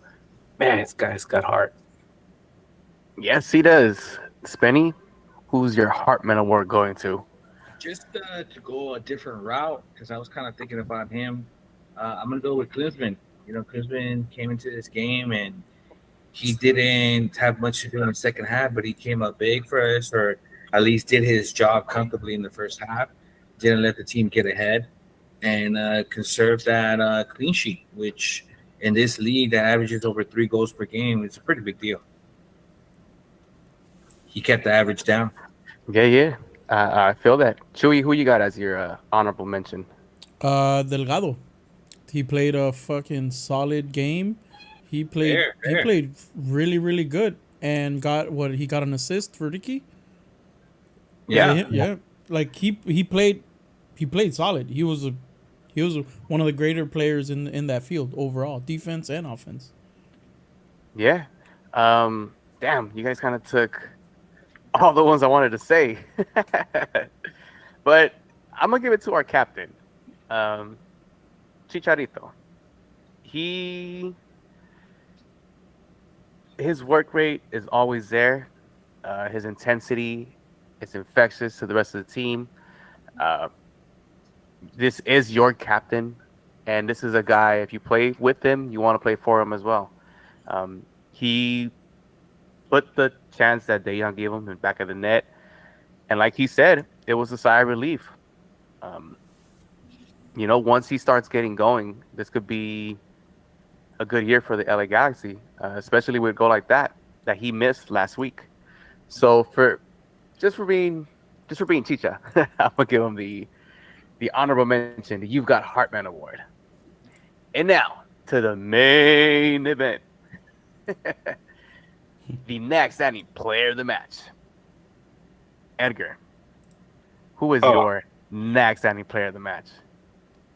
man, this guy's got heart. Yes, he does. Spenny, who's your Hartman Award going to? Just to go a different route, because I was kind of thinking about him. I'm gonna go with Klinsmann. Klinsmann came into this game and he didn't have much to do in the second half, but he came up big for us, or at least did his job comfortably in the first half. Didn't let the team get ahead and conserve that clean sheet, which in this league that averages over 3 goals per game, it's a pretty big deal. He kept the average down. Yeah. I feel that. Chewy, who you got as your honorable mention? Delgado. He played a fucking solid game. He played really, really good and he got an assist for Ricky. Yeah. Like he played solid. He was one of the greater players in that field overall, defense and offense. Yeah. Damn, you guys kind of took all the ones I wanted to say. But I'm gonna give it to our captain, Chicharito. His work rate is always there. His intensity is infectious to the rest of the team. This is your captain, and this is a guy, if you play with him, you want to play for him as well. He put the chance that De Jong gave him in the back of the net, and like he said, it was a sigh of relief. Once he starts getting going, this could be a good year for the LA Galaxy, especially with a goal like that he missed last week. So for being Chicha, I'm gonna give him the honorable mention. The You've Got Heartman Award. And now to the main event, the next standing player of the match. Edgar, who is your next standing player of the match?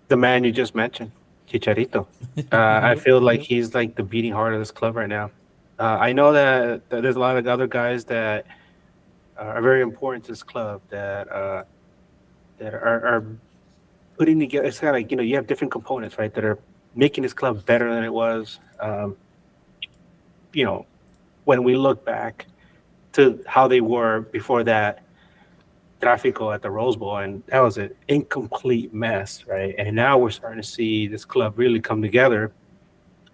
The man you just mentioned, Chicharito. I feel like he's like the beating heart of this club right now. I know that there's a lot of other guys that are very important to this club that are putting together. It's kind of like you have different components, right, that are making this club better than it was. When we look back to how they were before that Tráfico at the Rose Bowl, and that was an incomplete mess, right? And now we're starting to see this club really come together.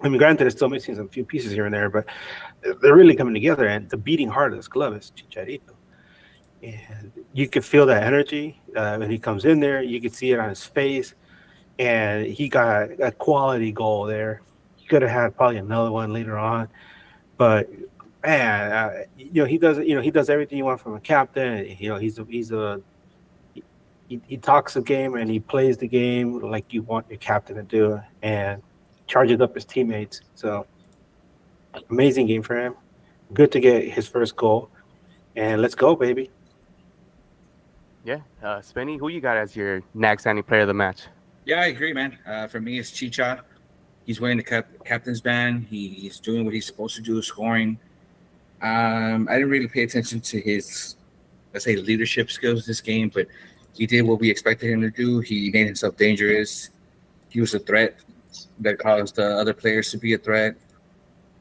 I mean, granted, it's still missing some few pieces here and there, but they're really coming together. And the beating heart of this club is Chicharito. And you could feel that energy when he comes in there. You could see it on his face. And he got a quality goal there. He could have had probably another one later on. But man, he does everything you want from a captain. He talks the game and he plays the game like you want your captain to do, and charges up his teammates. So amazing game for him. Good to get his first goal, and let's go, baby. Yeah, Spenny, who you got as your next standing player of the match? Yeah, I agree, man. For me, it's Chicha. He's wearing the captain's band. He's doing what he's supposed to do, scoring. I didn't really pay attention to his, let's say, leadership skills this game, but he did what we expected him to do. He made himself dangerous. He was a threat that caused other players to be a threat,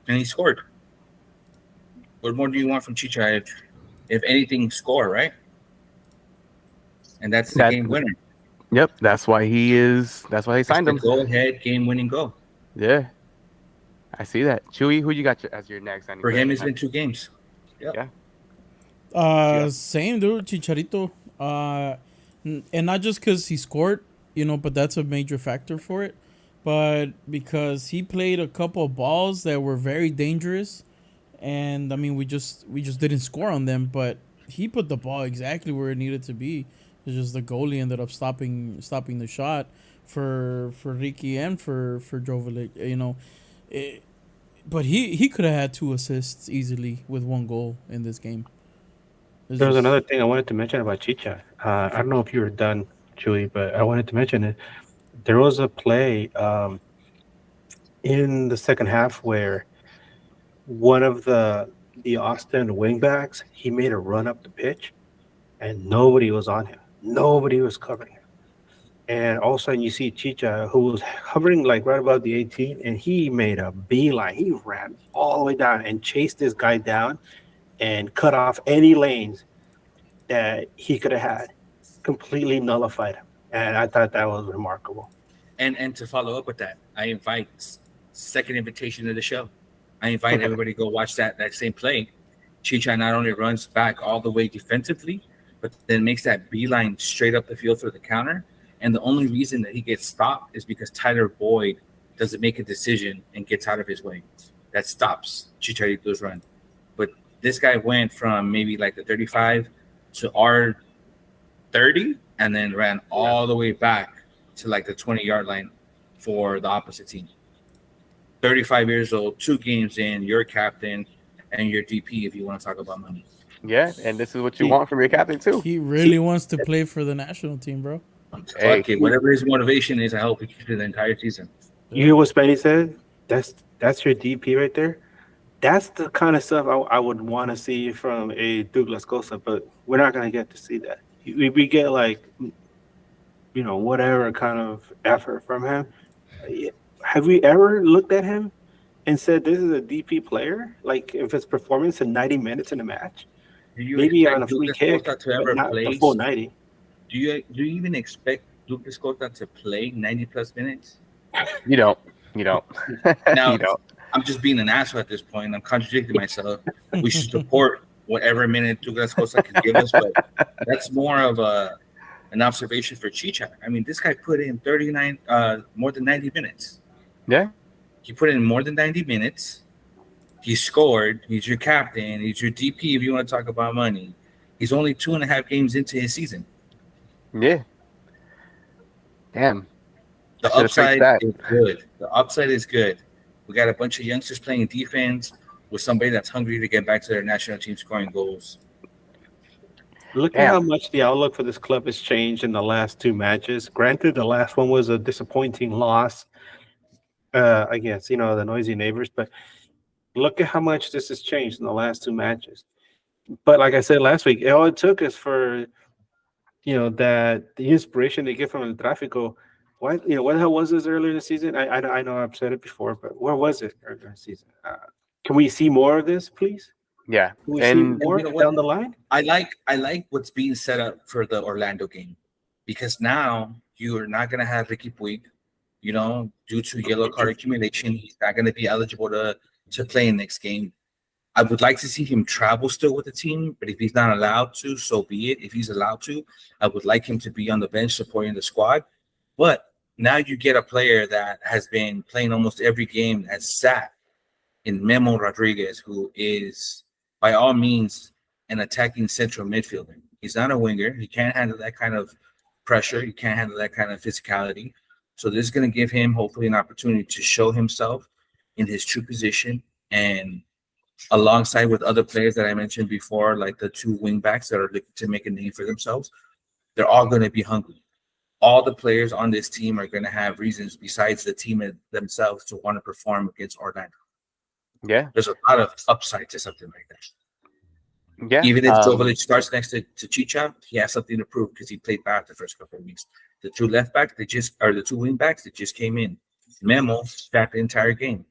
and he scored. What more do you want from Chicha? if anything, score, right? And that's the game winner. Yep, that's why he signed him. Go ahead, game winning goal. Yeah, I see that. Chewy, who you got as your next? For him, it's been 2 games. Yep. Yeah. Same dude, Chicharito. And not just because he scored, but that's a major factor for it. But because he played a couple of balls that were very dangerous, and I mean we just didn't score on them. But he put the ball exactly where it needed to be. It's just the goalie ended up stopping the shot for Ricky and for Jovic. But he could have had 2 assists easily with 1 goal in this game. There was another thing I wanted to mention about Chicha. I don't know if you were done, Chewy, but I wanted to mention it. There was a play in the second half where one of the Austin wingbacks, he made a run up the pitch, and nobody was on him. Nobody was covering him. And all of a sudden, you see Chicha, who was hovering like right above the 18, and he made a beeline. He ran all the way down and chased this guy down and cut off any lanes that he could have had, completely nullified him. And I thought that was remarkable. And to follow up with that, I invite second invitation to the show. I invite everybody to go watch that same play. Chicha not only runs back all the way defensively, but then makes that beeline straight up the field for the counter. And the only reason that he gets stopped is because Tyler Boyd doesn't make a decision and gets out of his way. That stops Chicharito's run. But this guy went from maybe like the 35 to our 30 and then ran all the way back to like the 20-yard line for the opposite team. 35 years old, 2 games in, your captain and your DP if you want to talk about money. Yeah, and this is what you want from your captain too. He really wants to play for the national team, bro. Hey, whatever his motivation is, I hope he keeps it the entire season. You hear what Spenny said? That's your DP right there. That's the kind of stuff I would want to see from a Douglas Costa, but we're not going to get to see that. We get like, whatever kind of effort from him. Have we ever looked at him and said this is a DP player? Like if it's performance in 90 minutes in a match, maybe on a free kick, but not the full 90. Do you even expect Lucas Costa to play 90 plus minutes? You don't. Now, You don't. I'm just being an asshole at this point. I'm contradicting myself. We should support whatever minute Douglas Costa can give us, but that's more of an observation for Chicha. I mean, this guy put in more than 90 minutes. Yeah. He put in more than 90 minutes. He scored. He's your captain. He's your DP if you want to talk about money. He's only 2.5 games into his season. Yeah. Damn. The upside is good. The upside is good. We got a bunch of youngsters playing defense with somebody that's hungry to get back to their national team scoring goals. Look at how much the outlook for this club has changed in the last 2 matches. Granted, the last one was a disappointing loss against, the noisy neighbors, but look at how much this has changed in the last 2 matches. But like I said last week, all it took is for, that the inspiration they get from El Tráfico. What the hell was this earlier in the season? I know I've said it before, but where was it earlier in the season? Can we see more of this, please? Yeah. Can we see more down the line? I like what's being set up for the Orlando game, because now you are not going to have Ricky Puig, due to yellow card accumulation. He's not going to be eligible to play in next game. I would like to see him travel still with the team, but if he's not allowed to, so be it. If he's allowed to, I would like him to be on the bench supporting the squad. But now you get a player that has been playing almost every game, has sat in Memo Rodriguez, who is by all means an attacking central midfielder. He's not a winger. He can't handle that kind of pressure. He can't handle that kind of physicality. So this is going to give him hopefully an opportunity to show himself in his true position, and alongside with other players that I mentioned before, like the 2 wingbacks that are looking to make a name for themselves, they're all going to be hungry. All the players on this team are going to have reasons besides the team themselves to want to perform against Orlando. Yeah. There's a lot of upside to something like that. Yeah. Even if Jovic starts next to Chicha, he has something to prove because he played bad the first couple of weeks. The 2 left backs, the 2 wing backs that just came in. Memo sat the entire game.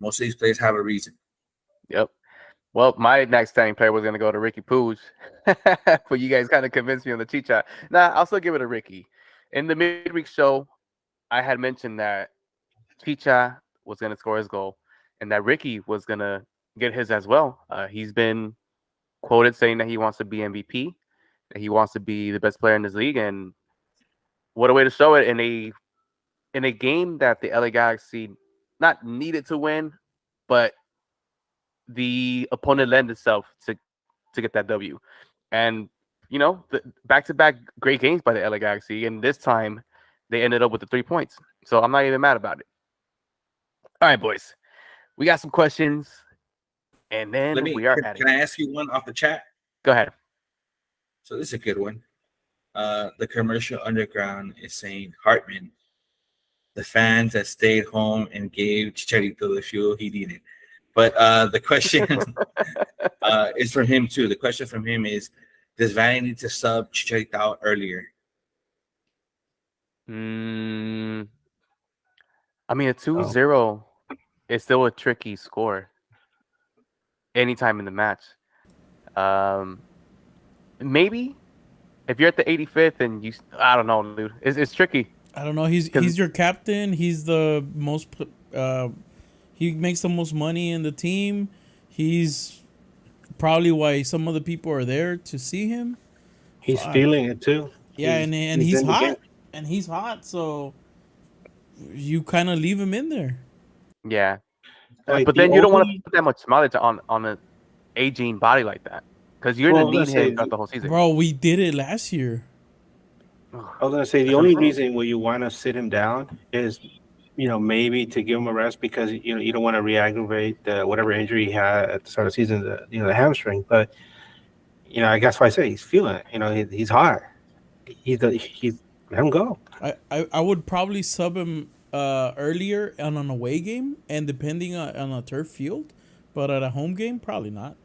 Most of these players have a reason. Yep. Well, my next standing player was going to go to Ricky Puig, but you guys kind of convinced me on the Chicha. Nah, I'll still give it to Ricky. In the midweek show, I had mentioned that Chicha was going to score his goal and that Ricky was going to get his as well. He's been quoted saying that he wants to be MVP, that he wants to be the best player in this league, and what a way to show it in a game that the LA Galaxy not needed to win, but the opponent lent itself to get that W. And the back-to-back great games by the LA Galaxy, and this time they ended up with the 3 points. So I'm not even mad about it. All right, boys, we got some questions, and then we are at it. Can I ask you one off the chat? Go ahead. So this is a good one. The commercial underground is saying, Hartman, the fans that stayed home and gave Chicharito the fuel he needed. But the question is from him too. The question from him is, does Vanny need to sub Chicharito out earlier? I mean, a 2-0 is still a tricky score anytime in the match. Maybe if you're at the 85th and I don't know, dude. It's tricky. I don't know. He's your captain. He's the most. He makes the most money in the team. He's probably why some of the people are there to see him. He's feeling it too. Yeah, and he's hot. And he's hot, so you kind of leave him in there. Yeah, but then you don't want to put that much mileage on an aging body like that because you're gonna need him throughout the whole season. Bro, we did it last year. I was gonna say the only reason where you want to sit him down is, maybe to give him a rest because you don't want to re-aggravate whatever injury he had at the start of the season, the hamstring. But I guess why I say he's feeling it. He's hot. He's let him go. I would probably sub him earlier on an away game and depending on a turf field, but at a home game, probably not.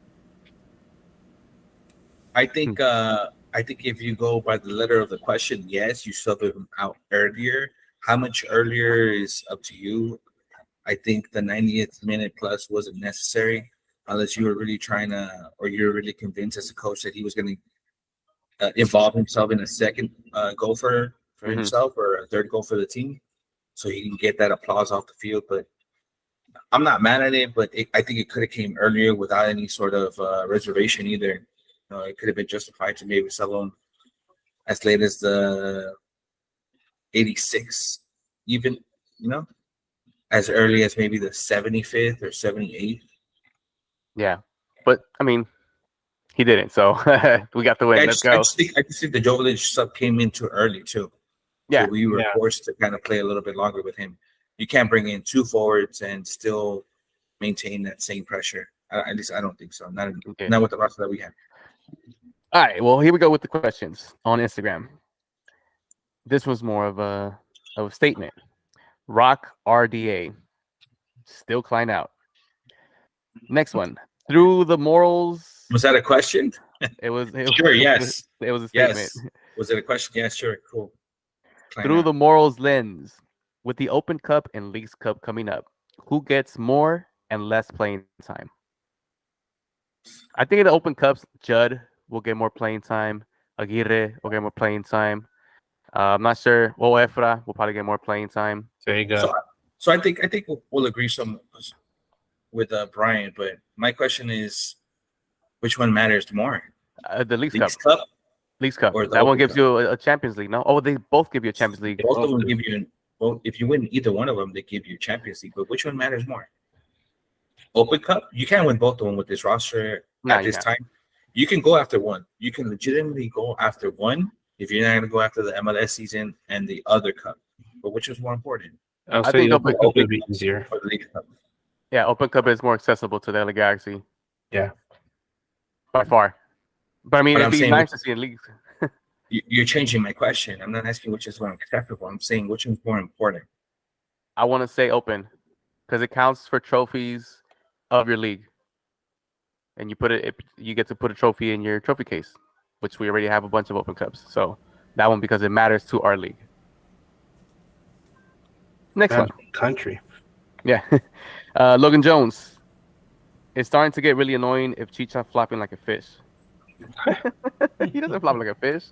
I think if you go by the letter of the question, yes, you sub him out earlier. How much earlier is up to you. I think the 90th minute plus wasn't necessary unless you were really trying to, or you're really convinced as a coach that he was going to involve himself in a second goal for himself or a third goal for the team, so he can get that applause off the field. But I'm not mad at it, but I think it could have came earlier without any sort of reservation either. It could have been justified to maybe sell him as late as the 86, even as early as maybe the 75th or 78th. Yeah, but I mean, he didn't, so we got the win. Let's go. I just think the Jovic sub came in too early too. Yeah, so we were forced to kind of play a little bit longer with him. You can't bring in two forwards and still maintain that same pressure. At least I don't think so. Not with the roster that we have. All right, well, here we go with the questions on Instagram. This was more of a statement. Rock RDA, still Klein out. Next one. Through the morals. Was that a question? It was sure. Yes. It was a statement. Yes. Was it a question? Yeah, sure. Cool. Through the morals lens, with the Open Cup and Leagues Cup coming up, who gets more and less playing time? I think in the Open Cups, Judd will get more playing time. Aguirre will get more playing time. I'm not sure. Well, Efra will probably get more playing time. There you go. So I think we'll agree with Brian, but my question is, which one matters more? The Leagues Cup. Leagues Cup. Or that one gives you a Champions League, no? Oh, they both give you a Champions League. Both of them give you. Well, if you win either one of them, they give you Champions League. But which one matters more? Open Cup. You can't win both of them with this roster at this time. You can go after one. You can legitimately go after one if you're not going to go after the MLS season and the other cup. But which is more important? I think Open Cup would be easier. Or the League Cup. Yeah, Open Cup is more accessible to the LA Galaxy. Yeah. By far. But I mean, it'd be nice to see in leagues. You're changing my question. I'm not asking which is more acceptable. I'm saying which one's more important. I want to say Open because it counts for trophies of your league. And you get to put a trophy in your trophy case, which we already have a bunch of Open Cups. So that one because it matters to our league. Next one. Country. Yeah. Logan Jones. It's starting to get really annoying if Chicha flopping like a fish. He doesn't flop like a fish.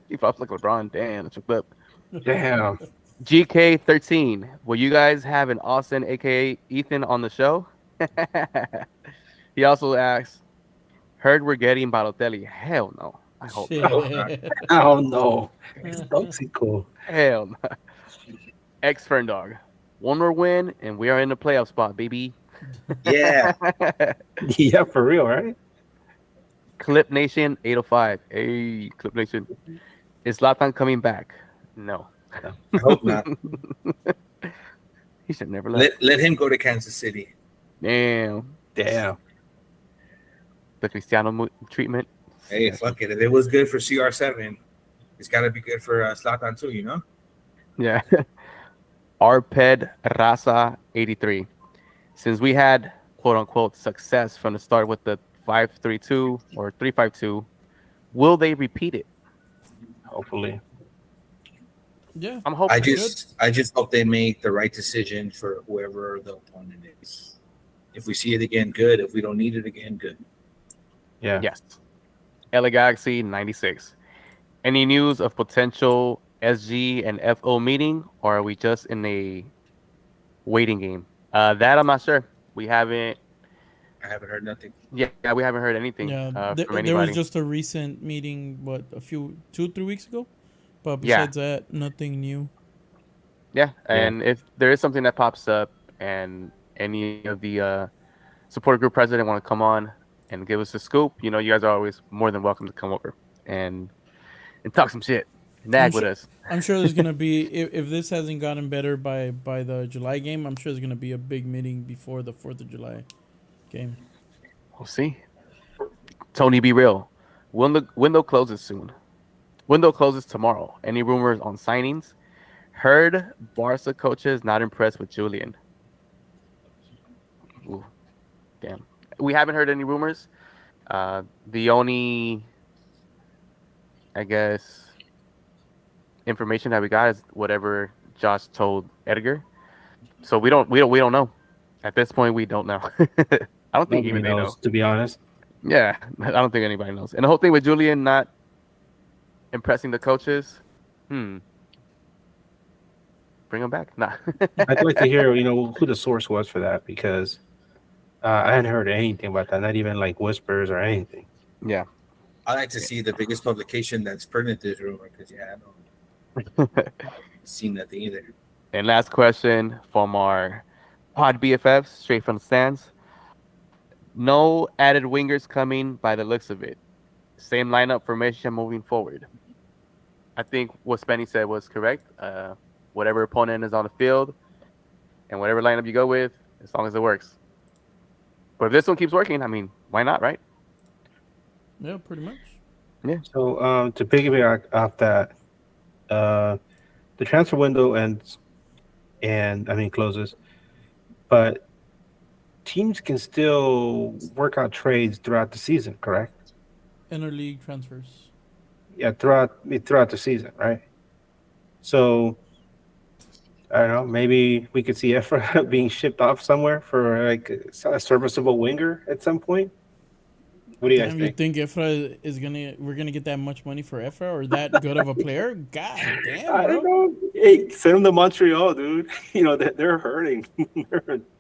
He flops like LeBron. Damn, that's a clip. Damn. GK13. Will you guys have an Austin, aka Ethan, on the show? He also asks, heard we're getting Balotelli. Hell no. I hope not. Shit. Oh no. It's toxico. Hell no. Ex Fern Dog. One more win and we are in the playoff spot, baby. Yeah. Yeah, for real, right? Clip Nation 805. Hey, Clip Nation. Is Zlatan coming back? No. I hope not. He should never left. Let him go to Kansas City. Damn. Damn. The Cristiano treatment. Hey, fuck it. If it was good for CR7, it's got to be good for Zlatan too, you know? Yeah. Arped Raza 83. Since we had quote unquote success from the start with the 5-3-2 or 3-5-2, will they repeat it? Hopefully. Yeah. I'm hoping. I just hope they make the right decision for whoever the opponent is. If we see it again, good. If we don't need it again, good. Yeah. Yes. LA Galaxy 96. Any news of potential SG and FO meeting, or are we just in a waiting game? That I'm not sure. I haven't heard nothing. Yeah, we haven't heard anything Yeah, from anybody. there was just a recent meeting, 2-3 weeks ago? But Yeah. besides that, nothing new. Yeah, and if there is something that pops up and any of the support group president want to come on and give us a scoop, you know, you guys are always more than welcome to come over and talk some shit, nag with us. I'm sure there's gonna be if this hasn't gotten better by the July game, I'm sure there's gonna be a big meeting before the 4th of July game. We'll see. Tony, be real. Window closes soon. Window closes tomorrow. Any rumors on signings? Heard Barca coaches not impressed with Julian. Ooh, damn. We haven't heard any rumors. The only, I guess, information that we got is whatever Josh told Edgar. So we don't know. At this point, we don't know. I don't think even they know. To be honest. Yeah, I don't think anybody knows. And the whole thing with Julian not impressing the coaches, bring him back. Nah. I'd like to hear, who the source was for that, because I hadn't heard anything about that, not even like whispers or anything. Yeah. I like to see the biggest publication that's pertinent to this rumor, because I don't see nothing either. And last question from our pod BFFs, straight from the stands. No added wingers coming by the looks of it. Same lineup formation moving forward. I think what Spenny said was correct. Whatever opponent is on the field and whatever lineup you go with, as long as it works. But if this one keeps working, I mean, why not, right? Yeah, pretty much. Yeah. So to piggyback off that, the transfer window closes, but teams can still work out trades throughout the season, correct? Interleague transfers. Yeah, throughout the season, right? So I don't know. Maybe we could see Efra being shipped off somewhere for like a serviceable winger at some point. What do you guys You think? think Efra we're gonna get that much money for Efra, or that good of a player? God damn, I bro. don't know. Hey, send them to Montreal, dude. They're hurting.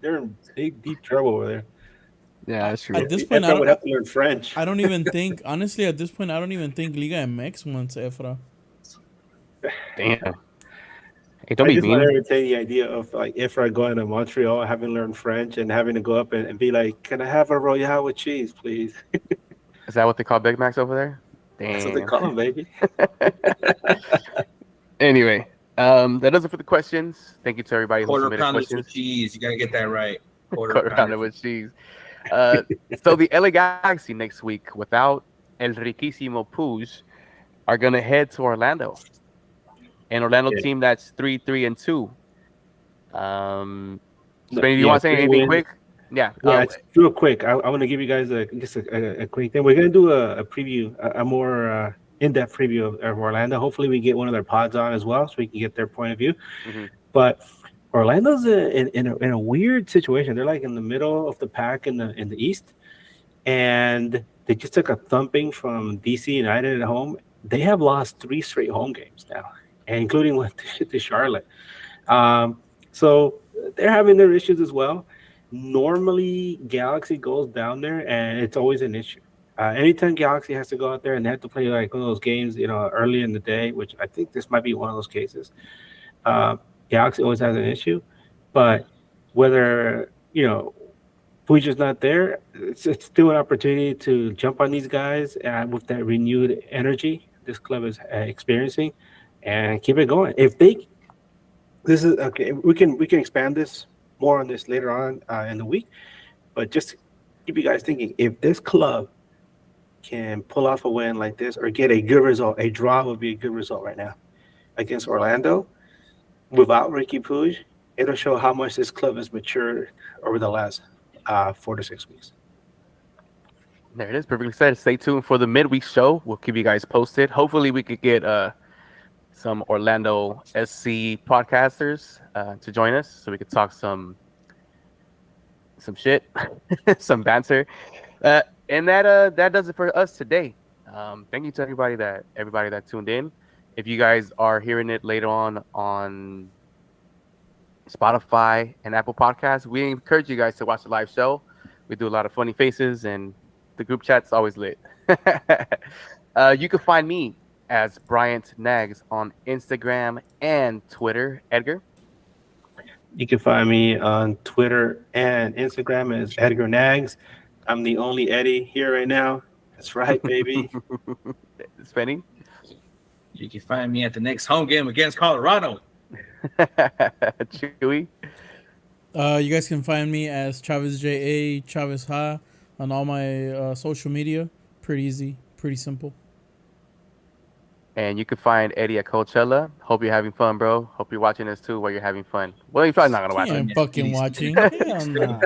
they're in deep trouble over there. Yeah, that's true. At this point, Efra would have to learn French. I don't even think, honestly, at this point, I don't even think Liga MX wants Efra. Damn. Hey, don't I be just want to mean. entertain the idea of like Efra going to Montreal, having learned French, and having to go up and be like, "Can I have a Royale with cheese, please?" Is that what they call Big Macs over there? Damn. That's what they call them, baby. Anyway, that does it for the questions. Thank you to everybody who Quarter submitted pounders questions. with cheese. You got to get that right. Quarter pounder with cheese. So the LA Galaxy next week, without El Riquísimo Puig, are gonna head to Orlando. An Orlando team that's 3-3-2. Spenny, do you want to say anything quick? Yeah. It's real quick. I want to give you guys a quick thing. We're gonna do a preview, a more in-depth preview of Orlando. Hopefully, we get one of their pods on as well, so we can get their point of view. Mm-hmm. But Orlando's in a weird situation. They're like in the middle of the pack in the East, and they just took a thumping from DC United at home. They have lost 3 straight home games now, including one to Charlotte. So they're having their issues as well. Normally, Galaxy goes down there, and it's always an issue. Anytime Galaxy has to go out there and they have to play like one of those games, early in the day, which I think this might be one of those cases. Galaxy always has an issue, but whether Puig is not there, it's still an opportunity to jump on these guys with that renewed energy this club is experiencing, and keep it going. This is okay. We can expand this more on this later on in the week, but just to keep you guys thinking, if this club can pull off a win like this or get a good result, a draw would be a good result right now against Orlando without Ricky Puig. It'll show how much this club has matured over the last 4 to 6 weeks. There it is, perfectly said. Stay tuned for the midweek show. We'll keep you guys posted. Hopefully, we could get some Orlando SC podcasters to join us so we could talk some shit, some banter. And that does it for us today. Thank you to everybody that tuned in. If you guys are hearing it later on Spotify and Apple Podcasts, we encourage you guys to watch the live show. We do a lot of funny faces, and the group chat's always lit. You can find me as Bryant Nags on Instagram and Twitter. Edgar? You can find me on Twitter and Instagram as Edgar Nags. I'm the only Eddie here right now. That's right, baby. Spenny? You can find me at the next home game against Colorado. Chewy? You guys can find me as Chavez J.A. Chavez Ha on all my social media. Pretty easy, pretty simple. And you can find Eddie at Coachella. Hope you're having fun, bro. Hope you're watching this too while you're having fun. Well, you're probably not going to watch it. Fucking watching. Hell nah.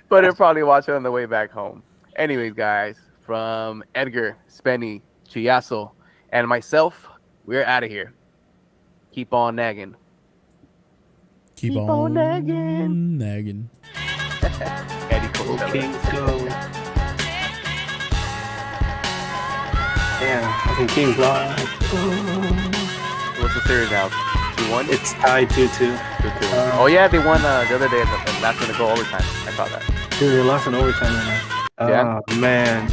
But you'll probably watch it on the way back home. Anyways, guys, from Edgar, Spenny, Chiasso, and myself, we're out of here. Keep on nagging. Keep on nagging. Eddie Coachella. Kings go. Yeah, fucking Kings lost. What's the series now? 2-1? It's tied 2-2. 2-2. Oh yeah, they won the other day. That's gonna go overtime. I saw that. Dude, they lost in overtime right now. Yeah. Oh man,